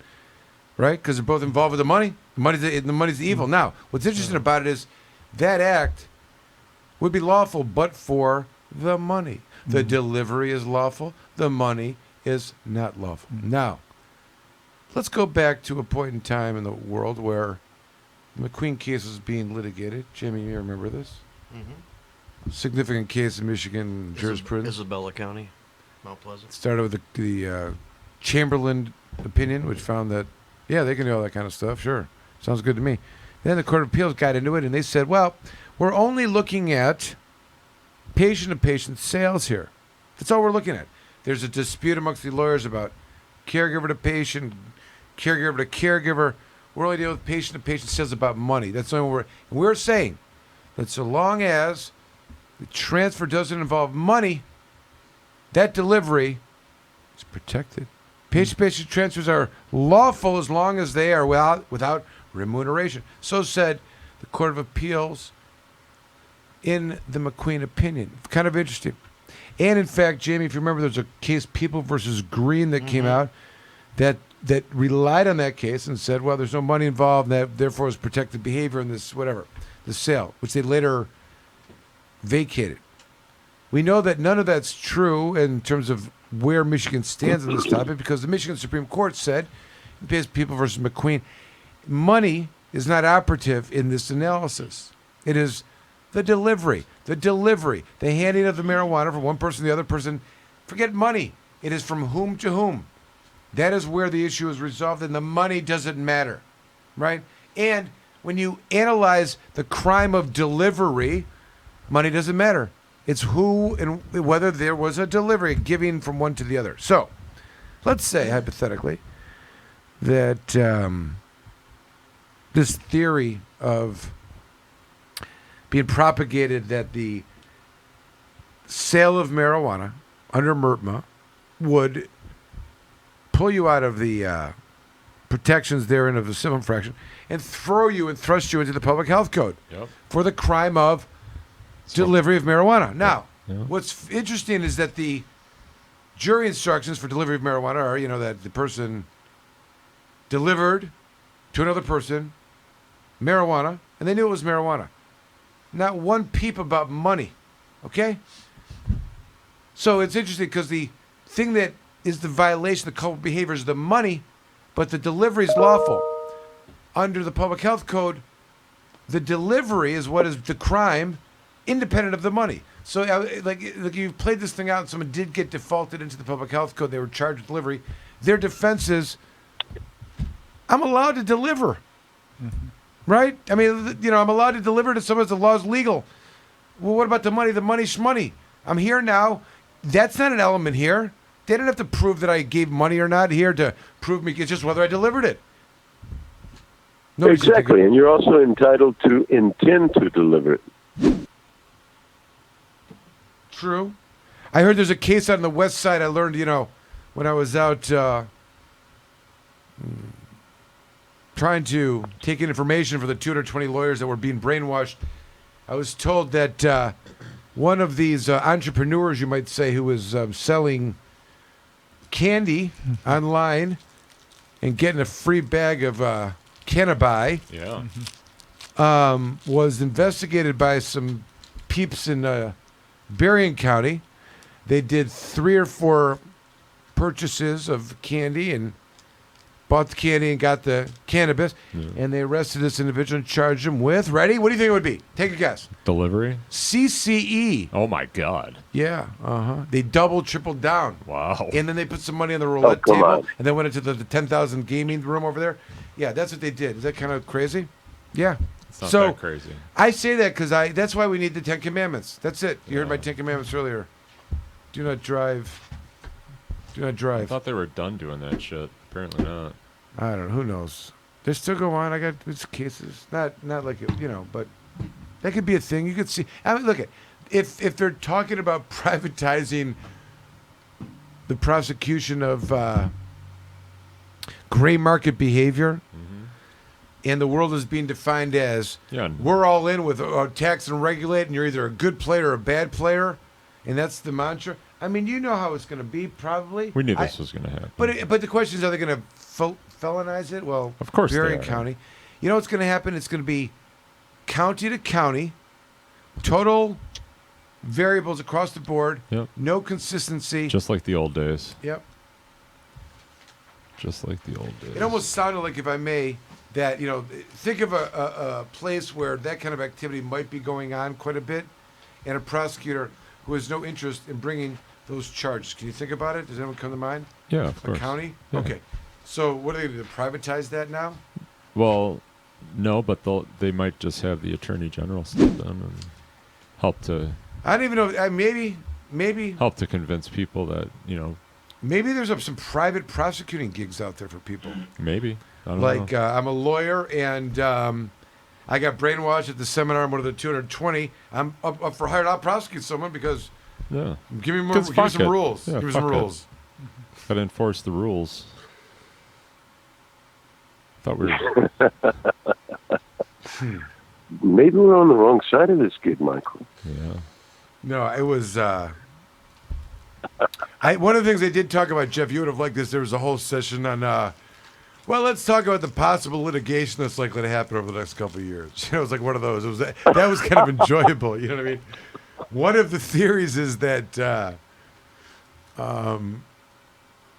right? Because they're both involved with the money. The money's the evil. Now, what's interesting about it is that act would be lawful but for the money. The delivery is lawful. The money is not lawful. Now, let's go back to a point in time in the world where the McQueen case was being litigated. Jamie, you remember this? Mm-hmm. Significant case in Michigan jurisprudence. Isabella County, Mount Pleasant. Started with the Chamberlain opinion, which found that, yeah, they can do all that kind of stuff. Sure. Sounds good to me. Then the Court of Appeals got into it, and they said, well, we're only looking at patient-to-patient sales here. That's all we're looking at. There's a dispute amongst the lawyers about caregiver to patient, caregiver to caregiver. We're only dealing with patient-to-patient sales about money. That's the only we're saying that so long as the transfer doesn't involve money, that delivery is protected. Patient-to-patient transfers are lawful as long as they are without remuneration. So said the Court of Appeals in the McQueen opinion. Kind of interesting. And in fact, Jamie, if you remember, there's a case, People versus Green, that came out that relied on that case and said, well, there's no money involved, and that therefore is protected behavior in this, whatever, the sale, which they later vacated. We know that none of that's true in terms of where Michigan stands on this topic, because the Michigan Supreme Court said, in People versus McQueen, money is not operative in this analysis. It is the delivery, the handing of the marijuana from one person to the other person. Forget money. It is from whom to whom. That is where the issue is resolved, and the money doesn't matter, right? And when you analyze the crime of delivery, money doesn't matter. It's who and whether there was a delivery, giving from one to the other. So, let's say, hypothetically, that this theory of being propagated that the sale of marijuana under MRTMA would pull you out of the protections therein of the civil infraction and thrust you into the public health code for the crime of delivery of marijuana. Now, what's interesting is that the jury instructions for delivery of marijuana are, that the person delivered to another person marijuana, and they knew it was marijuana. Not one peep about money, okay? So it's interesting because the thing that is the violation, the culpable behavior is the money, but the delivery is lawful. Under the public health code, the delivery is what is the crime, independent of the money. So, like you played this thing out, and someone did get defaulted into the public health code. They were charged with delivery. Their defense is, I'm allowed to deliver, right? I mean, I'm allowed to deliver to someone. The law is legal. Well, what about the money? The money's shmoney. I'm here now. That's not an element here. They don't have to prove that I gave money or not here to prove me. It's just whether I delivered it. Exactly, and you're also entitled to intend to deliver it. True. I heard there's a case out on the west side. I learned, when I was out trying to take in information for the 220 lawyers that were being brainwashed, I was told that one of these entrepreneurs, you might say, who was selling candy online and getting a free bag of cannabis, was investigated by some peeps in Berrien County. They did 3 or 4 purchases of candy and bought the candy and got the cannabis, and they arrested this individual and charged him with, ready? What do you think it would be? Take a guess. Delivery? CCE. Oh, my God. Yeah, They doubled, tripled down. Wow. And then they put some money on the roulette table, on. and then went into the 10,000 gaming room over there. Yeah, that's what they did. Is that kind of crazy? Yeah. It's not So that crazy. I say that because that's why we need the 10 Commandments. That's it. You heard my 10 Commandments earlier. Do not drive. Do not I drive. thought they were done doing that shit. Apparently not. I don't know. Who knows? They still go on. I got these cases. Not like but that could be a thing. You could see. I mean, look at if they're talking about privatizing the prosecution of gray market behavior, and the world is being defined as we're all in with tax and regulate, and you're either a good player or a bad player, and that's the mantra. I mean, you know how it's going to be, probably. We knew this was going to happen. But the question is, are they going to felonize it? Well, of course they Berrien are. County. You know what's going to happen? It's going to be county to county, total variables across the board, no consistency. Just like the old days. Yep. Just like the old days. It almost sounded like, if I may, that, think of a place where that kind of activity might be going on quite a bit, and a prosecutor who has no interest in bringing those charges. Can you think about it? Does anyone come to mind? Yeah, of course. A county? Yeah. Okay. So what are they going to do? Privatize that now? Well, no, but they might just have the attorney general step in and help to. I don't even know. Maybe help to convince people that Maybe there's some private prosecuting gigs out there for people. Maybe. I don't know. I'm a lawyer, and I got brainwashed at the seminar. I'm one of the 220. I'm up for hired. I'll prosecute someone because give me some rules. Yeah, give me some rules. Got to enforce the rules. Thought we were. Maybe we're on the wrong side of this gig, Michael. Yeah. No, it was. One of the things they did talk about, Jeff, you would have liked this. There was a whole session on. Well, let's talk about the possible litigation that's likely to happen over the next couple of years. It was like one of those. That was kind of enjoyable. You know what I mean? One of the theories is that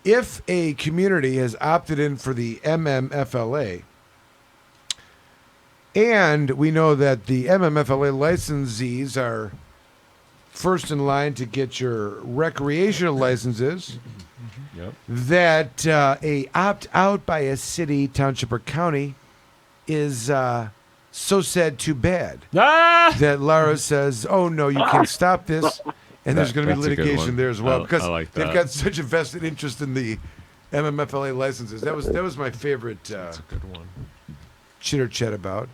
if a community has opted in for the MMFLA, And we know that the MMFLA licensees are first in line to get your recreational licenses. Yep. That a opt-out by a city, township, or county is so sad, too bad. That Lara says, oh, no, you can't stop this. And there's going to be That's a good litigation one. there as well. I Because like they've that. got such a vested interest in the MMFLA licenses. That was my favorite That's a good one. chitter-chat about.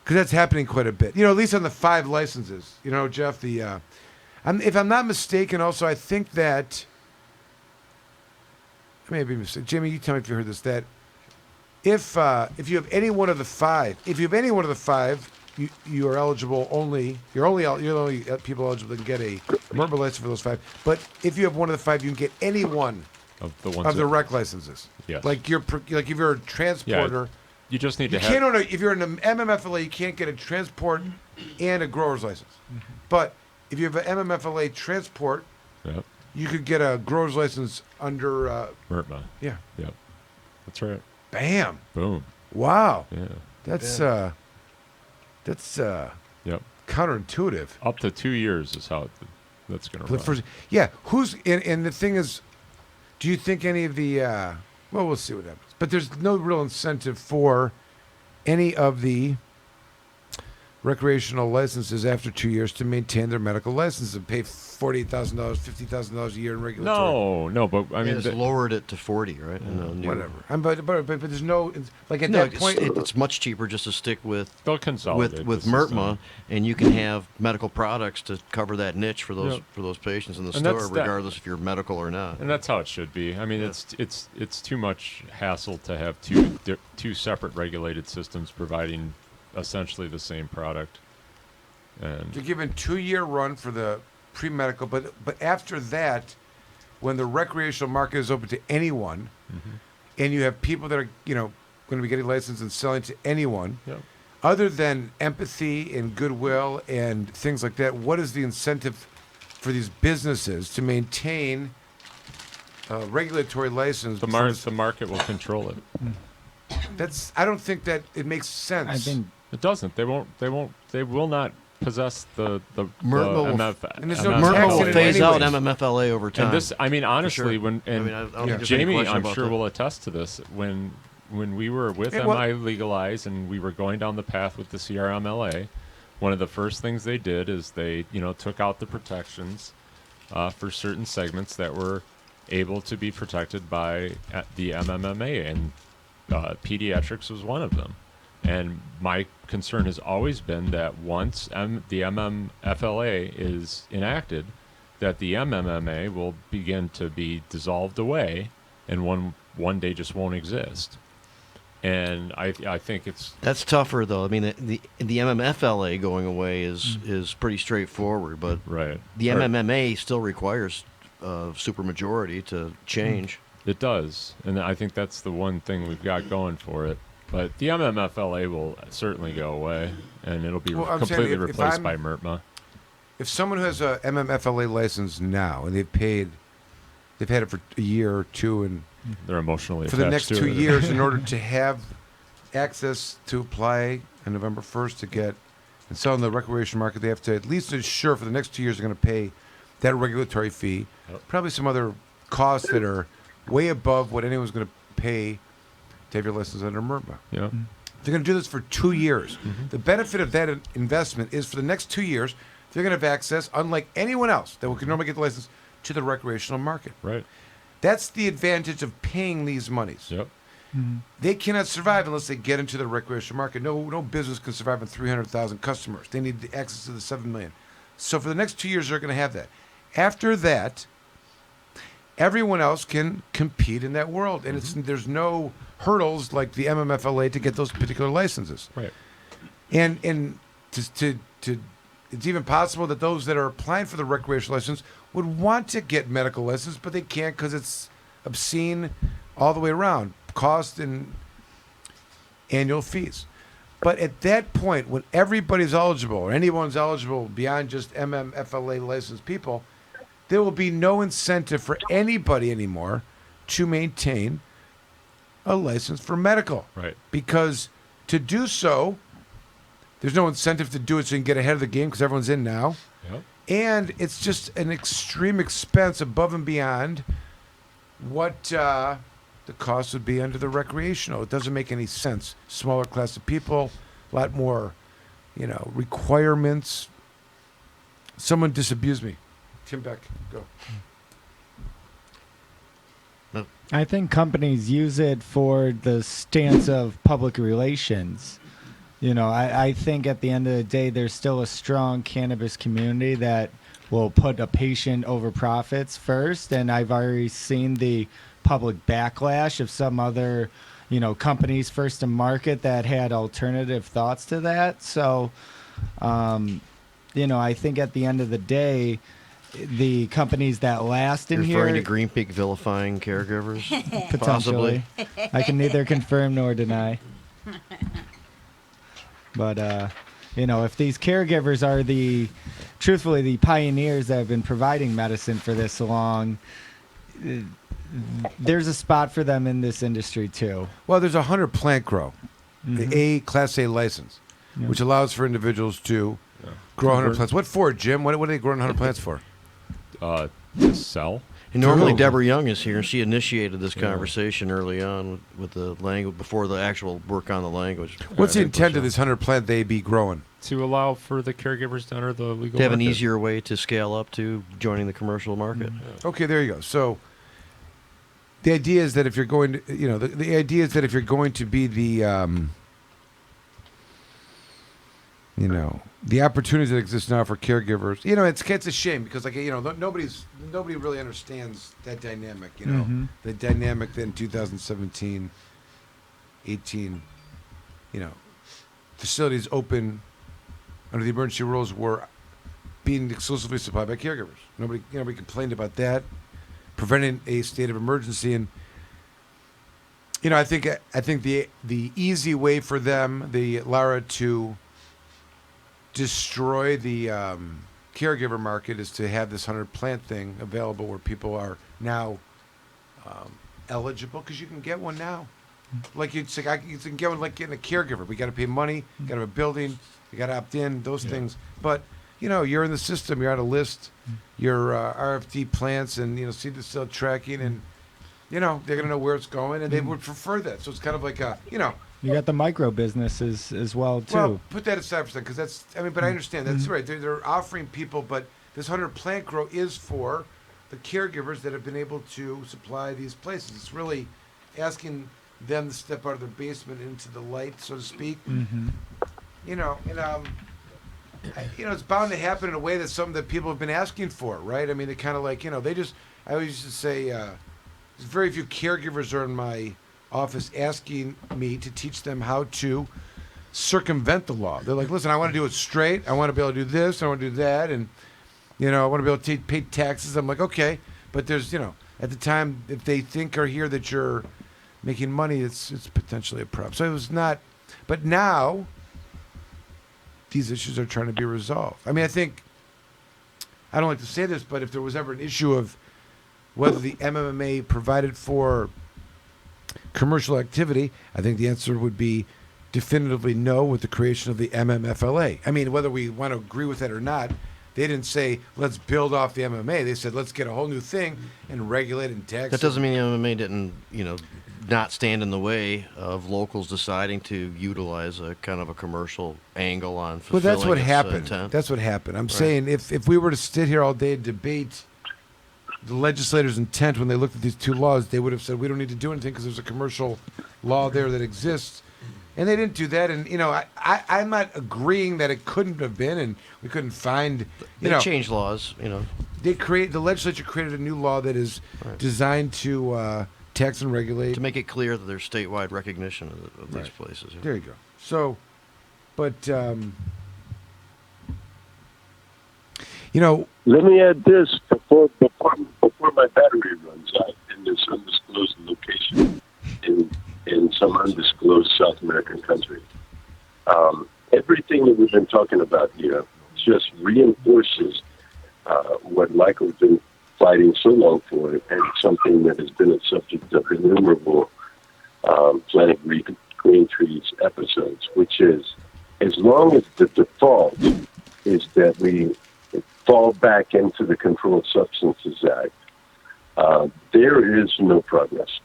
Because that's happening quite a bit. You know, at least on the 5 licenses. You know, Jeff, if I'm not mistaken, also, I think that, I may be mistaken. Jamie, you tell me if you heard this, that if you have any one of the 5, you are eligible you're the only people eligible that can get a MERBA license for those 5. But if you have one of the 5, you can get any one Of the ones the rec licenses. Yes. Like if you're a transporter. You just need You to can't have. own if you're in an MMFLA, you can't get a transport and a grower's license. But if you have an MMFLA transport, Yep. you could get a grower's license under MERTMA. Yeah. Yep. That's right. Bam. Boom. Wow. Yeah. That's Yep. counterintuitive. Up to 2 years is how that's going to run. Who's and the thing is, do you think any of the well, we'll see what happens. But there's no real incentive for any of the recreational licenses after 2 years to maintain their medical license and pay $48,000, $50,000 a year in regulatory. No, but I mean, it's lowered it to 40, right? Whatever. But there's no like at No, that point. it's much cheaper just to stick with They'll consolidate with the system. MERTMA, and you can have medical products to cover that niche for those Yep. for those patients in the And store, that's that. regardless if you're medical or not. And that's how it should be. I mean, it's too much hassle to have two separate regulated systems providing essentially the same product. And You're given 2-year run for the pre-medical, but after that, when the recreational market is open to anyone, and you have people that are going to be getting licensed and selling to anyone, Yep. other than empathy and goodwill and things like that, what is the incentive for these businesses to maintain a regulatory license? the market will control it. I don't think that it makes sense. I think It doesn't. They will not possess the MERTMA MF. And there's no MERTMA tax will in it phase out anyways. MMFLA over time. And this, I mean, for honestly, sure. when and I don't think there's any Jamie, question I'm about sure that. will attest to this. When we were with And what- MI Legalized and we were going down the path with the CRMLA, one of the first things they did is they took out the protections for certain segments that were able to be protected by the MMMA, and pediatrics was one of them. And my concern has always been that once the MMFLA is enacted, that the MMMA will begin to be dissolved away, and one day just won't exist. And I think That's tougher though. I mean, the MMFLA going away is pretty straightforward, but right. the MMMA still requires supermajority to change. It does, and I think that's the one thing we've got going for it. But the MMFLA will certainly go away, and it'll be Well, I'm saying completely if replaced I'm- by MERTMA. If someone who has a MMFLA license now and they've had it for a year or two, and They're emotionally for the attached next to 2 it. years, in order to have access to apply on November 1st to get and sell in the recreation market, they have to at least ensure for the next 2 years they're going to pay that regulatory fee, probably some other costs that are way above what anyone's going to pay to have your license under MERTMA. Yeah. They're going to do this for 2 years. The benefit of that investment is for the next 2 years, they're going to have access, unlike anyone else that can normally get the license, to the recreational market. Right. That's the advantage of paying these monies. Yep. They cannot survive unless they get into the recreational market. No business can survive on 300,000 customers. They need the access to the 7 million. So for the next 2 years, they're going to have that. After that, everyone else can compete in that world, and there's no hurdles like the MMFLA to get those particular licenses. Right. And it's even possible that those that are applying for the recreational license would want to get medical license, but they can't because it's obscene all the way around, cost and annual fees. But at that point, when everybody's eligible, or anyone's eligible beyond just MMFLA licensed people, there will be no incentive for anybody anymore to maintain a license for medical. Right. Because to do so There's no incentive to do it so you can get ahead of the game because everyone's in now. Yep. And it's just an extreme expense above and beyond what the cost would be under the recreational. It doesn't make any sense. Smaller class of people, a lot more, requirements. Someone disabused me. Tim Beck, go. I think companies use it for the stance of public relations. I think at the end of the day, there's still a strong cannabis community that will put a patient over profits first. And I've already seen the public backlash of some other, companies first to market that had alternative thoughts to that. So, I think at the end of the day, the companies that last in You're referring here, to Green Peak vilifying caregivers? potentially, Possibly. I can neither confirm nor deny. But if these caregivers are truthfully the pioneers that have been providing medicine for this long, there's a spot for them in this industry too. Well, there's 100 plant grow, the Class A license, which allows for individuals to grow 100 plants. What for, Jim? What are they growing 100 plants for? To sell. And normally Debra Young is here, and she initiated this conversation early on with the language before the actual work on the language. What's the intent of this 100 plant they be growing? To allow for the caregivers to enter the legal To have an market. easier way to scale up to joining the commercial market. Okay, there you go. So the idea is that if you're going to, the idea is that if you're going to be the, the opportunities that exist now for caregivers, it's a shame because nobody really understands that dynamic, the dynamic that in 2017, 18, facilities open under the emergency rules were being exclusively supplied by caregivers. Nobody complained about that, preventing a state of emergency. And I think the easy way for them, the Lara, to destroy the caregiver market is to have this 100 plant thing available where people are now eligible because you can get one now. Like you can get one like getting a caregiver. We got to pay money, got to have a building, you got to opt in, those things. But you're in the system, you're on a list, your RFD plants and seed to sale tracking, and they're gonna know where it's going, and they would prefer that. So it's kind of like You got the micro businesses as well too. Well, put that aside for a second, because that's. But I understand that's right. They're offering people, but this 100 plant grow is for the caregivers that have been able to supply these places. It's really asking them to step out of their basement into the light, so to speak. It's bound to happen in a way that's something that people have been asking for, right? I mean, they kind of like, they just. I always used to say, there's very few caregivers are in my office asking me to teach them how to circumvent the law. They're like, listen, I want to do it straight. I want to be able to do this. I want to do that. And, I want to be able to pay taxes. I'm like, okay. But there's, at the time, if they think or hear that you're making money, it's potentially a problem. So it was not. But now, these issues are trying to be resolved. I mean, I don't like to say this, but if there was ever an issue of whether the MMA provided for commercial activity, I think the answer would be definitively no with the creation of the MMFLA. I mean, whether we want to agree with that or not, they didn't say, let's build off the MMA. They said, let's get a whole new thing and regulate and tax. That doesn't mean the MMA didn't, not stand in the way of locals deciding to utilize a kind of a commercial angle on fulfilling Well, that's what its happened. intent. That's what happened. I'm Right. saying if we were to sit here all day and debate the legislators' intent when they looked at these two laws, they would have said we don't need to do anything because there's a commercial law there that exists. And they didn't do that. And, I'm not agreeing that it couldn't have been and we couldn't find, They changed laws, The legislature created a new law that is designed to tax and regulate. To make it clear that there's statewide recognition of these places. There you go. So, but, Let me add this before my battery runs out in this undisclosed location in some undisclosed South American country. Everything that we've been talking about here just reinforces what Michael's been fighting so long for, and something that has been a subject of innumerable Planet Green Trees episodes, which is as long as the default is that we fall back into the Controlled Substances Act, there is no progress.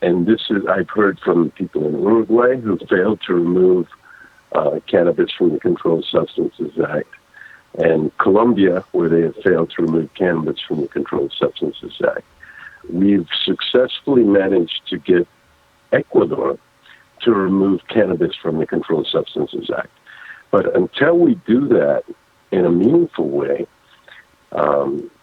And this is, I've heard from people in Uruguay who failed to remove cannabis from the Controlled Substances Act, and Colombia, where they have failed to remove cannabis from the Controlled Substances Act. We've successfully managed to get Ecuador to remove cannabis from the Controlled Substances Act. But until we do that in a meaningful way,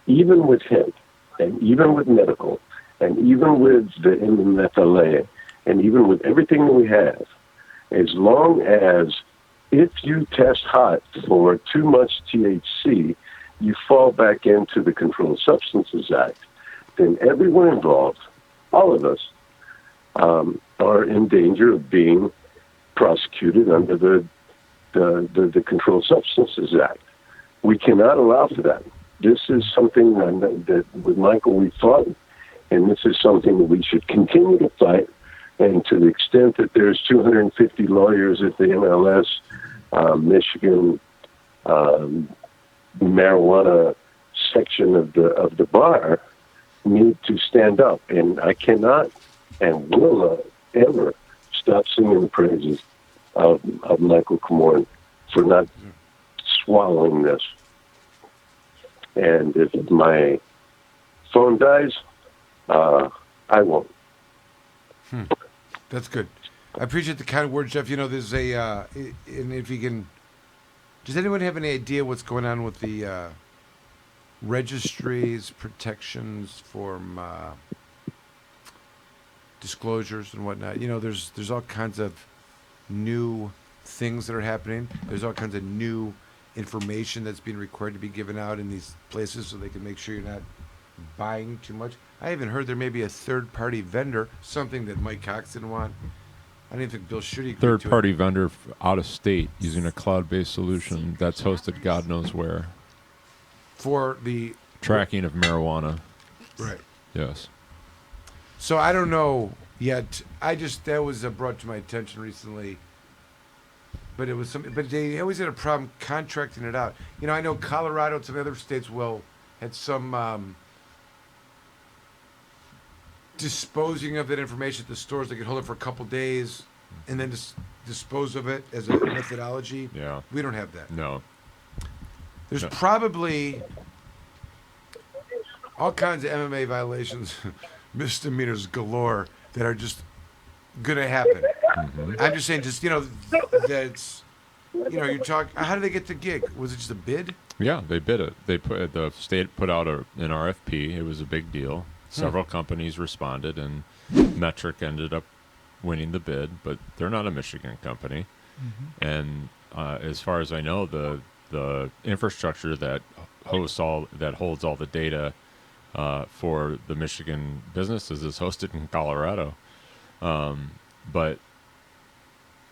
even with hemp, and even with medical, and even with the MMFLA, and even with everything that we have, as long as if you test hot for too much THC, you fall back into the Controlled Substances Act, then everyone involved, all of us, are in danger of being prosecuted under the Controlled Substances Act. We cannot allow for that. This is something that with Michael we fought, and this is something that we should continue to fight. And to the extent that there's 250 lawyers at the MLS, Michigan marijuana section of the bar need to stand up. And I cannot and will not ever stop singing the praises of Michael Komorn for not swallowing this. And if my phone dies, I won't. That's good. I appreciate the kind words, Jeff. You know, there's and if you can, does anyone have any idea what's going on with the registries, protections for disclosures and whatnot? You know, there's all kinds of new things that are happening. There's all kinds of new information that's being required to be given out in these places so they can make sure you're not buying too much. I even heard there may be a third-party vendor, something that Mike Cox didn't want. I didn't think Bill Schuette agreed to it. Third-party vendor out of state using a cloud-based solution that's hosted God knows where. For the tracking of marijuana. Right. Yes. So I don't know yet. That was brought to my attention recently. But it was something. But they always had a problem contracting it out. You know, I know Colorado and some other states had some disposing of that information at the stores. They could hold it for a couple days and then just dispose of it as a methodology. Yeah. We don't have that. No. There's probably all kinds of MMA violations, misdemeanors galore that are just going to happen. Mm-hmm. I'm just saying, that's, you talk. How did they get the gig? Was it just a bid? Yeah, they bid it. The state put out an RFP. It was a big deal. Several companies responded, and Metric ended up winning the bid. But they're not a Michigan company, and as far as I know, the infrastructure that holds all the data for the Michigan businesses is hosted in Colorado. But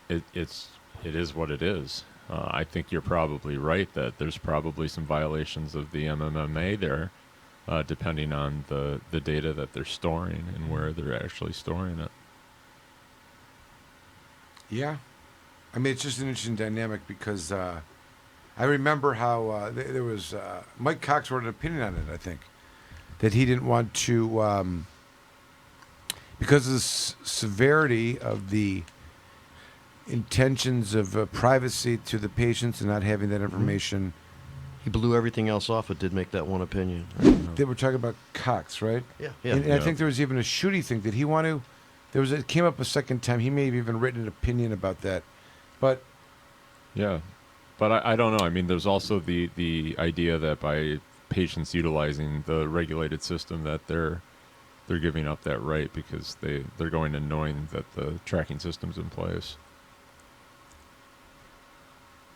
it is what it is. I think you're probably right that there's probably some violations of the MMMA there, depending on the data that they're storing and where they're actually storing it. Yeah. I mean, it's just an interesting dynamic because I remember how there was Mike Cox wrote an opinion on it, I think, that he didn't want to, because of the severity of the intentions of privacy to the patients and not having that information. He blew everything else off, but did make that one opinion. They were talking about Cox, right? Yeah. And I think there was even a Schuette thing. Did he want to? It came up a second time. He may have even written an opinion about that. But yeah, but I don't know. I mean, there's also the idea that by patients utilizing the regulated system that they're giving up that right because they're going and knowing that the tracking system's in place.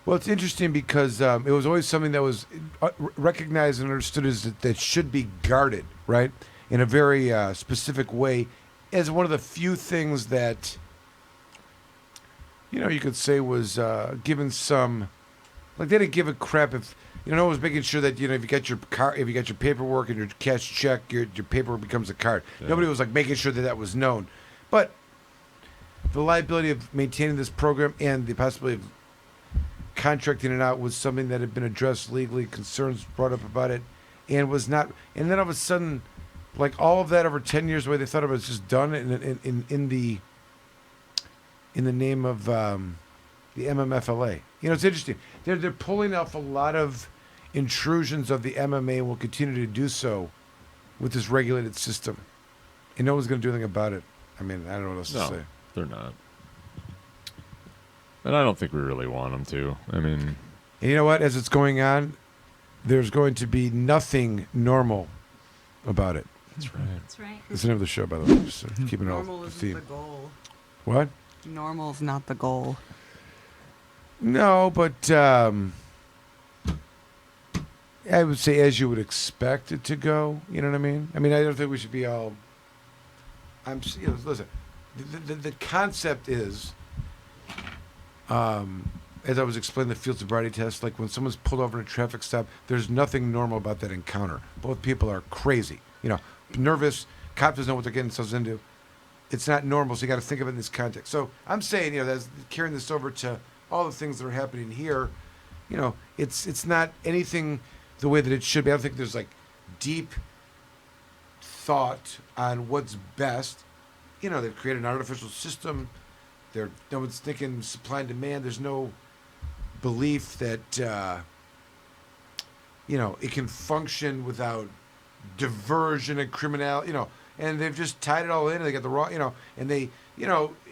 Well, it's interesting because it was always something that was recognized and understood as that should be guarded, right, in a very specific way, as one of the few things that, you could say was given some, like they didn't give a crap if, it was making sure that, if you got your car, if you got your paperwork and your cash check, your paperwork becomes a card. Yeah. Nobody was like making sure that was known. But the liability of maintaining this program and the possibility of contracting it out was something that had been addressed legally, concerns brought up about it, and was not. And then all of a sudden, like all of that over 10 years, the way they thought it was just done in the name of the MMFLA. It's interesting. They're pulling off a lot of intrusions of the MMA and will continue to do so with this regulated system. And no one's going to do anything about it. I mean, I don't know what else to say. They're not. And I don't think we really want them to. I mean... And you know what? As it's going on, there's going to be nothing normal about it. That's right. That's right. That's the name of the show, by the way. Just keeping it all Normal isn't theme. the goal. What? Normal's not the goal. No, but I would say as you would expect it to go. You know what I mean? I mean, I don't think we should be all... listen, the concept is, as I was explaining the field sobriety test, like when someone's pulled over in a traffic stop, there's nothing normal about that encounter. Both people are crazy, nervous. Cops doesn't know what they're getting themselves into. It's not normal, so you got to think of it in this context. So I'm saying, that's carrying this over to all the things that are happening here. It's not anything the way that it should be. I don't think there's like deep thought on what's best. They've created an artificial system. No one's thinking supply and demand. There's no belief that it can function without diversion and criminality. And they've just tied it all in. And they got the wrong. And they,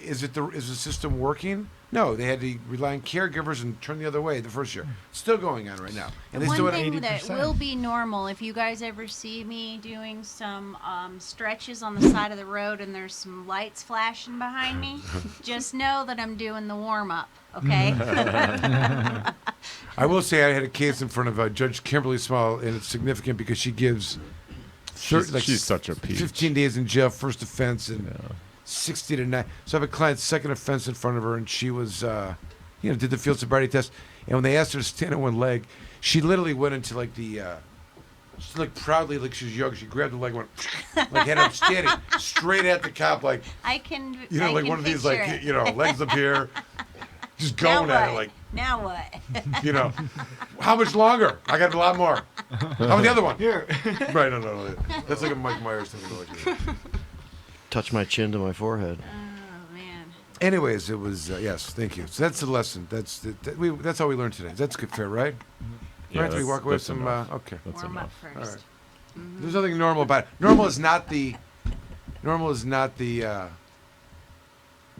is the system working? No, they had to rely on caregivers and turn the other way the first year. Still going on right now. And they still One have thing 80%. that will be normal, if you guys ever see me doing some stretches on the side of the road and there's some lights flashing behind me, just know that I'm doing the warm-up, okay? I will say I had a case in front of Judge Kimberly Small, and it's significant because she gives She's such a peach. 15 days in jail, first offense, and 60 to 9. So I have a client's second offense in front of her, and she was, did the field sobriety test. And when they asked her to stand on one leg, she literally went into like the, she looked proudly like she was young. She grabbed the leg and went, like had her standing straight at the cop, like, I can like one of these, like, it. legs up here, just going at it, like. Now what? How much longer? I got a lot more. How about the other one? Here. Right, no. That's like a Mike Myers thing. Like, Touch my chin to my forehead. Oh, man. anyways, it was yes. Thank you. So that's the lesson. That's that's all we learned today. That's good, fair, right? Yeah, right. We walk away with that's some. enough. Okay. That's Warm up enough. first. All right. There's nothing normal about it. Normal is not the.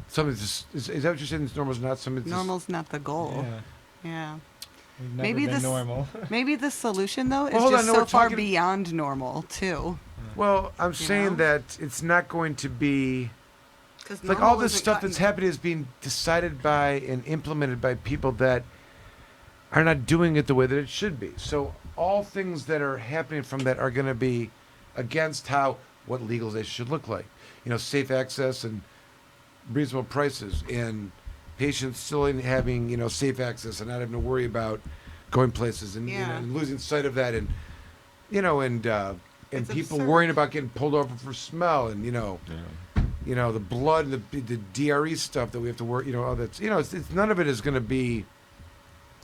Something. Is that what you're saying? Normal is not something. Normal's not the goal. Yeah. We've never Maybe been this normal. Maybe the solution though is hold on, just no, so we're far talking- beyond normal too. Well, I'm saying that it's not going to be. 'Cause Like normal all this isn't stuff cutting that's it. happening is being decided by and implemented by people that are not doing it the way that it should be. So all things that are happening from that are going to be against what legalization should look like. You know, safe access and reasonable prices, and patients still having safe access and not having to worry about going places and, and losing sight of that, and and people worrying about getting pulled over for smell, and the blood and the DRE stuff that we have to work. All that's it's none of it is going to be.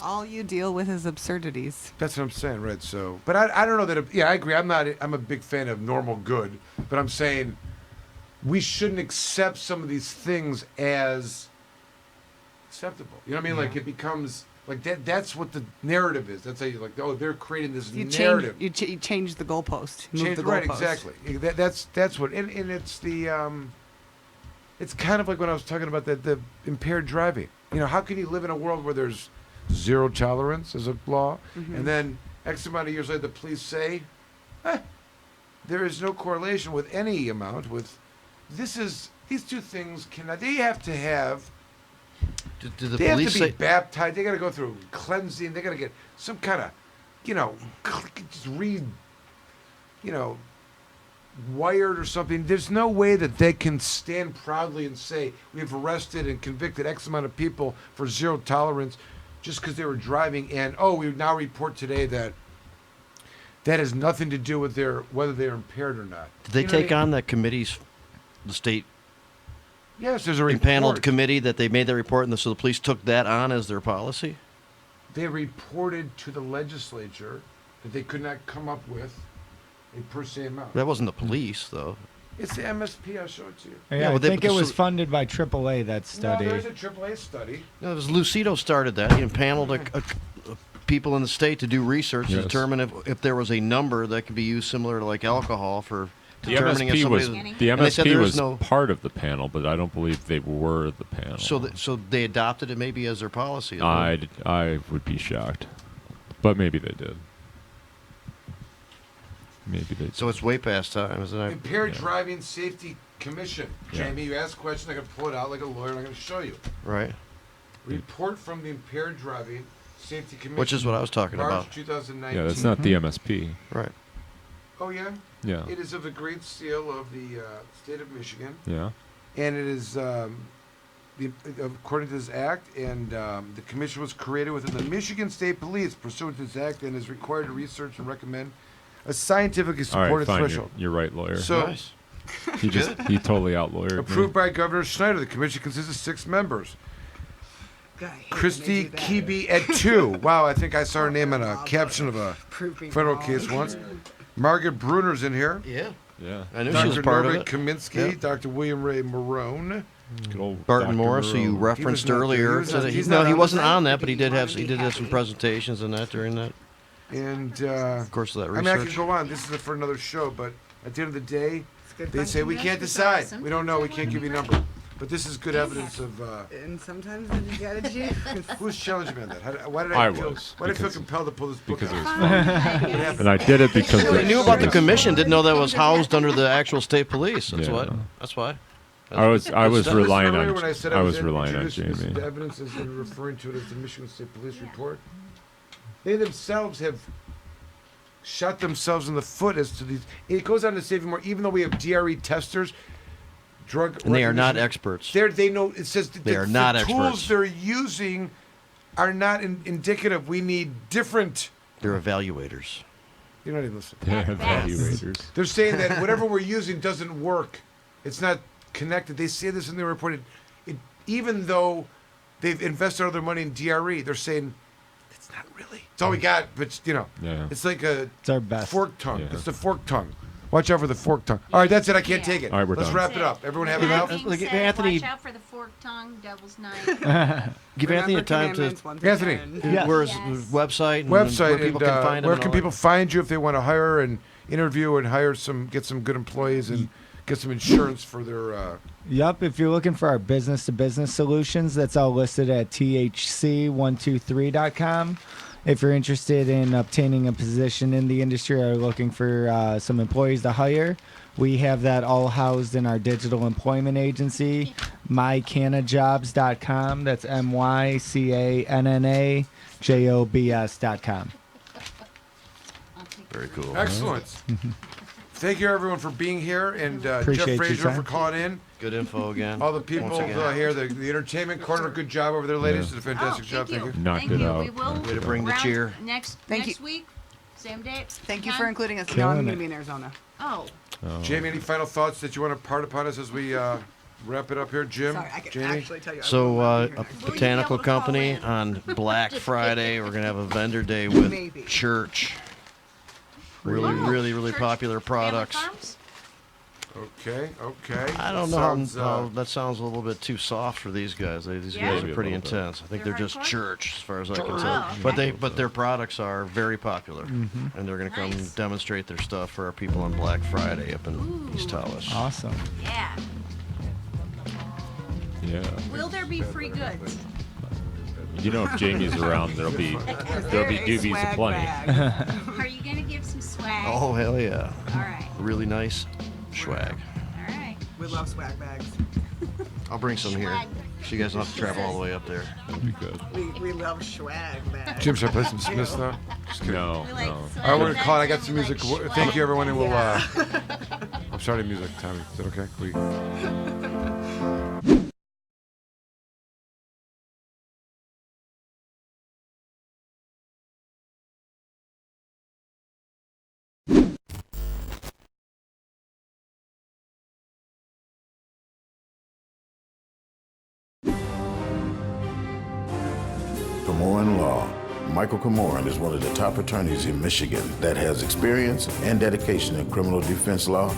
All you deal with is absurdities. That's what I'm saying, right? So, but I don't know that. I agree. I'm a big fan of normal good, but I'm saying we shouldn't accept some of these things as acceptable. You know what I mean? Like it becomes like that. That's what the narrative is. That's how you they're creating this narrative. You change the goalpost. Move the goalpost. Right, exactly. That's what, and it's the it's kind of like when I was talking about the impaired driving. How can you live in a world where there's zero tolerance as a law, and then X amount of years later the police say, there is no correlation with any amount with these two things cannot. They have to have. Do the they have police to be say baptized. They got to go through cleansing. They got to get some kind of, just wired or something. There's no way that they can stand proudly and say we've arrested and convicted X amount of people for zero tolerance just because they were driving, and we now report today that has nothing to do with whether they're impaired or not. Did they You know what take I mean? on that committee's, the state Yes, there's a report. impaneled committee that they made that report, and so the police took that on as their policy? they reported to the legislature that they could not come up with a per se amount. That wasn't the police, though. It's the MSP. I'll show it to you. Yeah, I think it was funded by AAA, that study. No, there's a AAA study. No, it was Lucido started that. He impaneled people in the state to do research to Yes. determine if there was a number that could be used similar to like alcohol for The determining if MSP somebody was the and they said MSP there was is no. part of the panel, but I don't believe they were the panel. So they adopted it maybe as their policy. I would be shocked, but maybe they did. Maybe they. So it's way past time, isn't it? Impaired Driving Safety Commission. Yeah. Jamie, you asked a question. I can pull it out like a lawyer. And I'm going to show you. Right. Report from the Impaired Driving Safety Commission. Which is what I was talking March about. 2019. Yeah, that's not the MSP. Right. Oh yeah. Yeah. It is of the great seal of the state of Michigan. Yeah. And it is according to this act, and the commission was created within the Michigan State Police pursuant to this act, and is required to research and recommend a scientifically All right, supported fine. threshold. You're right, lawyer. So, Nice. He totally out-lawyered approved me. by Governor Schneider. The commission consists of 6 members. Christy Keeby at 2. Wow, I think I saw her name in a caption of a federal case once. Margaret Bruner's in here. Yeah. Yeah. I knew Dr. she was part of Norbert it. Kaminsky, Yeah. Dr. William Ray Marone. Good old Barton Dr. Morris, who you Moreau. referenced He was not- earlier. he was not- he's No, not he on wasn't this. on that, but he did have some presentations in that during that. And Of course, that I mean, I research. could go on. This is for another show, but at the end of the day, good they say we function. can't That's decide. awesome. We don't know. We can't give you a number. But this is good evidence of. And sometimes when you gotta choose. Who's challenging me on that? Why did I feel? was, Why did I feel because- compelled to pull this book because it out? was fun. What happened? And I did it because They it's- knew about the it's- commission, didn't know that was housed under the actual state police. That's Yeah. why. That's why. I was Listen relying earlier on when I said I was in- relying on introducing Jamie. The evidence is they're referring to it as the Michigan State Police report. They themselves have shot themselves in the foot as to these. It goes on to say even more. Even though we have DRE testers, drug And they are not recognition, experts. They know. It says that They are not the experts. tools they're using are not indicative. We need different. They're evaluators. You're not even listening. They're evaluators. They're saying that whatever we're using doesn't work. It's not connected. They say this in their report. Even though they've invested all their money in DRE, they're saying it's not really. It's all we got, but Yeah. it's like a It's our best. fork tongue. Yeah. It's the fork tongue. Watch out for the fork tongue. All right, that's it. I can't take it. All right, we're Let's done. wrap it up. Everyone have With that enough? being Look, said, Anthony- watch out for the forked tongue, devil's knife. Give Anthony a time to. Anthony, Where's Yes. website? And website. Where people and, can find him. where and can all people find you if they want to hire and interview and get some good employees and get some insurance for their. Yup, if you're looking for our business-to-business solutions, that's all listed at thc123.com. If you're interested in obtaining a position in the industry or looking for some employees to hire, we have that all housed in our digital employment agency, mycannajobs.com. That's mycannajobs.com. Very cool. Excellent. Thank you, everyone, for being here, and Jeff Appreciate you, Frazier Sam. for calling in. Good info again. All the people Once again. here, the entertainment corner, good job over there, ladies. Did a fantastic job. Thank you. Knocked Thank it you. out. We will Way to bring the round cheer. next Thank next you. week, same date. Thank you time. for including us. No, Killing I'm it. going to be in Arizona. Oh, Jamie, any final thoughts that you want to impart upon us as we wrap it up here, Jim? Sorry, I can Jamie? actually tell you. I So, will not a be here next week. botanical Will you be able to call company in? on Black Friday. We're gonna have a vendor day with Maybe. church. Really, Oh, really, really church popular family products. farms? Okay. I don't know Sounds, how that sounds a little bit too soft for these guys. These Yeah? guys Maybe are a pretty little bit. intense. I think They're they're just hardcore? church, as far as I can Oh, tell. okay. But their products are very popular, and they're going to come Nice. demonstrate their stuff for our people on Black Friday up in East Tawas. Awesome. Yeah. Yeah. Will there be free goods? You know, if Jamie's around, there'll be doobies Swag aplenty. bag. Are you gonna give some swag? Oh hell yeah! All right. Really nice swag. All right. We love swag bags. I'll bring some here, Swag. so you guys don't have to travel all the way up there. That'd be good. We love swag bags. Jim, should I play some Smiths now? Just kidding. No, We like no. swag All right, we're gonna bags call it. I got and some we music. like Thank you, swag. everyone, and we'll. Yeah. I'm starting music. Tommy, is that okay? We. Komorn Law, Michael Komorn is one of the top attorneys in Michigan that has experience and dedication in criminal defense law.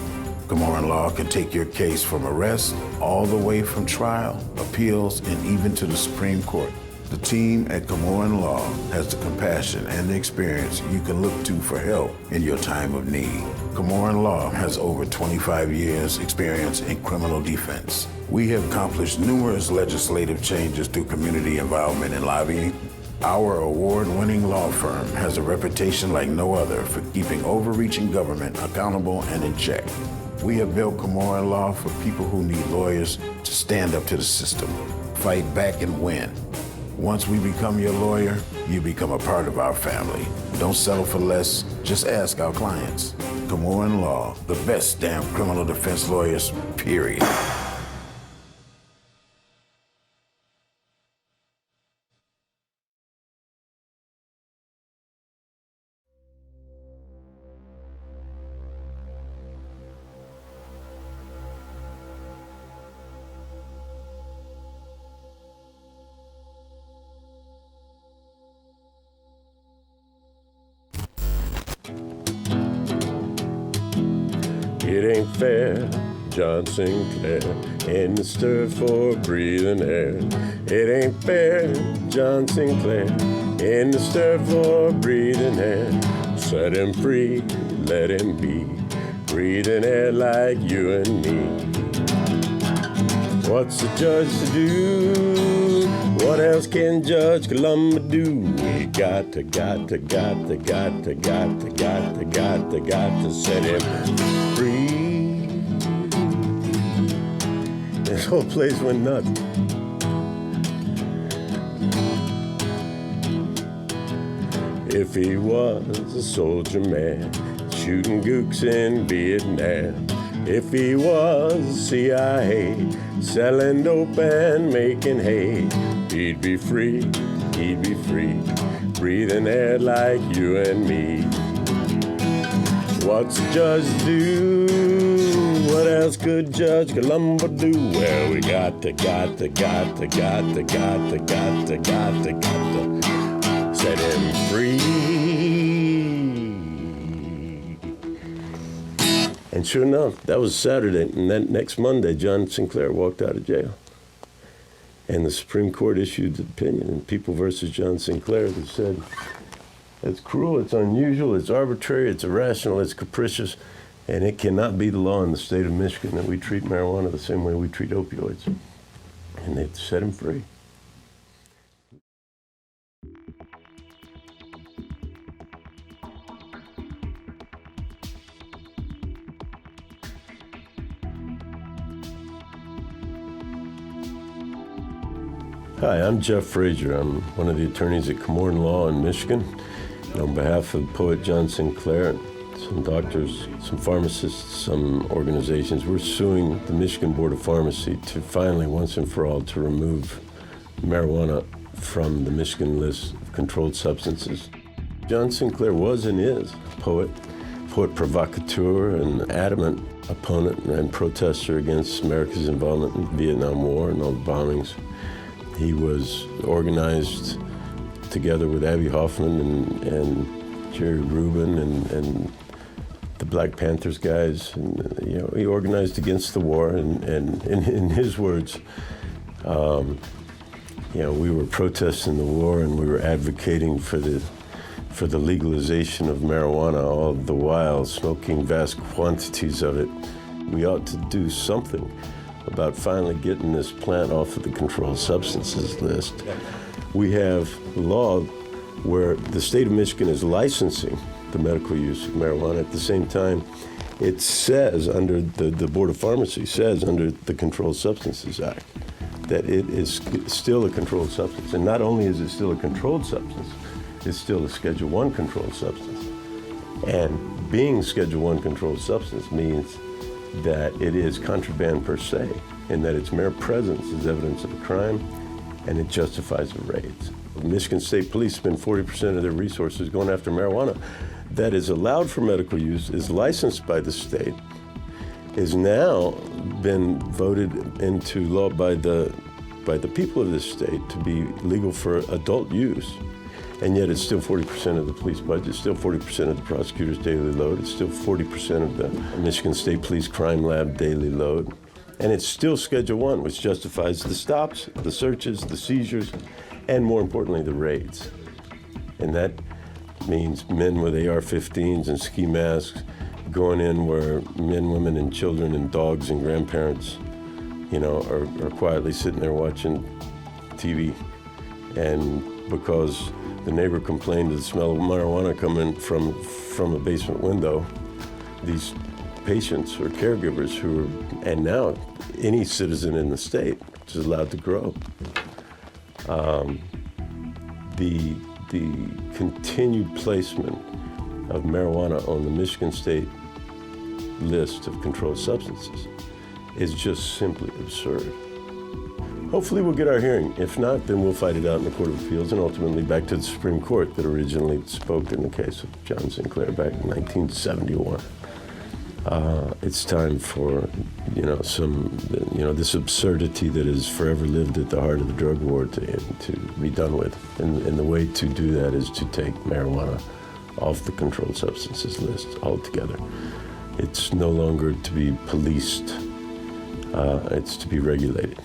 Komorn Law can take your case from arrest all the way from trial, appeals, and even to the Supreme Court. The team at Komorn Law has the compassion and the experience you can look to for help in your time of need. Komorn Law has over 25 years experience in criminal defense. We have accomplished numerous legislative changes through community involvement and lobbying. Our award-winning law firm has a reputation like no other for keeping overreaching government accountable and in check. We have built Komorn Law for people who need lawyers to stand up to the system, fight back and win. Once we become your lawyer, you become a part of our family. Don't settle for less, just ask our clients. Komorn Law, the best damn criminal defense lawyers, period. It ain't fair, John Sinclair, in the stir for breathing air. It ain't fair, John Sinclair, in the stir for breathing air. Set him free, let him be, breathing air like you and me. What's the judge to do? What else can Judge Columba do? We got to set him free. This whole place went nuts. If he was a soldier man, shooting gooks in Vietnam. If he was CIA, selling dope and making hay, he'd be free, breathing air like you and me. What's the judge do? What else could Judge Columba do? Well, we got to set him free. And sure enough, that was Saturday, and then next Monday, John Sinclair walked out of jail. And the Supreme Court issued an opinion in People versus John Sinclair that said, it's cruel, it's unusual, it's arbitrary, it's irrational, it's capricious, and it cannot be the law in the state of Michigan that we treat marijuana the same way we treat opioids. And they set him free. Hi, I'm Jeff Frazier. I'm one of the attorneys at Komorn Law in Michigan. And on behalf of poet John Sinclair, some doctors, some pharmacists, some organizations, we're suing the Michigan Board of Pharmacy to finally, once and for all, to remove marijuana from the Michigan list of controlled substances. John Sinclair was and is a poet provocateur, and adamant opponent and protester against America's involvement in the Vietnam War and all the bombings. He was organized together with Abby Hoffman and Jerry Rubin and the Black Panthers guys. And, he organized against the war. And in his words, we were protesting the war and we were advocating for the legalization of marijuana, all the while smoking vast quantities of it. We ought to do something about finally getting this plant off of the controlled substances list. We have law where the state of Michigan is licensing the medical use of marijuana. At the same time, it says under the Board of Pharmacy says under the Controlled Substances Act that it is still a controlled substance. And not only is it still a controlled substance, it's still a Schedule I controlled substance. And being Schedule I controlled substance means that it is contraband per se, and that its mere presence is evidence of a crime, and it justifies the raids. Michigan State Police spend 40% of their resources going after marijuana that is allowed for medical use, is licensed by the state, is now been voted into law by the people of this state to be legal for adult use. And yet it's still 40% of the police budget, still 40% of the prosecutor's daily load, it's still 40% of the Michigan State Police Crime Lab daily load. And it's still Schedule 1, which justifies the stops, the searches, the seizures, and more importantly, the raids. And that means men with AR-15s and ski masks going in where men, women, and children and dogs and grandparents, are quietly sitting there watching TV. And because the neighbor complained of the smell of marijuana coming from a basement window, these patients or caregivers and now any citizen in the state is allowed to grow. The continued placement of marijuana on the Michigan State list of controlled substances is just simply absurd. Hopefully we'll get our hearing. If not, then we'll fight it out in the Court of Appeals and ultimately back to the Supreme Court that originally spoke in the case of John Sinclair back in 1971. It's time for, this absurdity that has forever lived at the heart of the drug war to be done with. And the way to do that is to take marijuana off the controlled substances list altogether. It's no longer to be policed. It's to be regulated.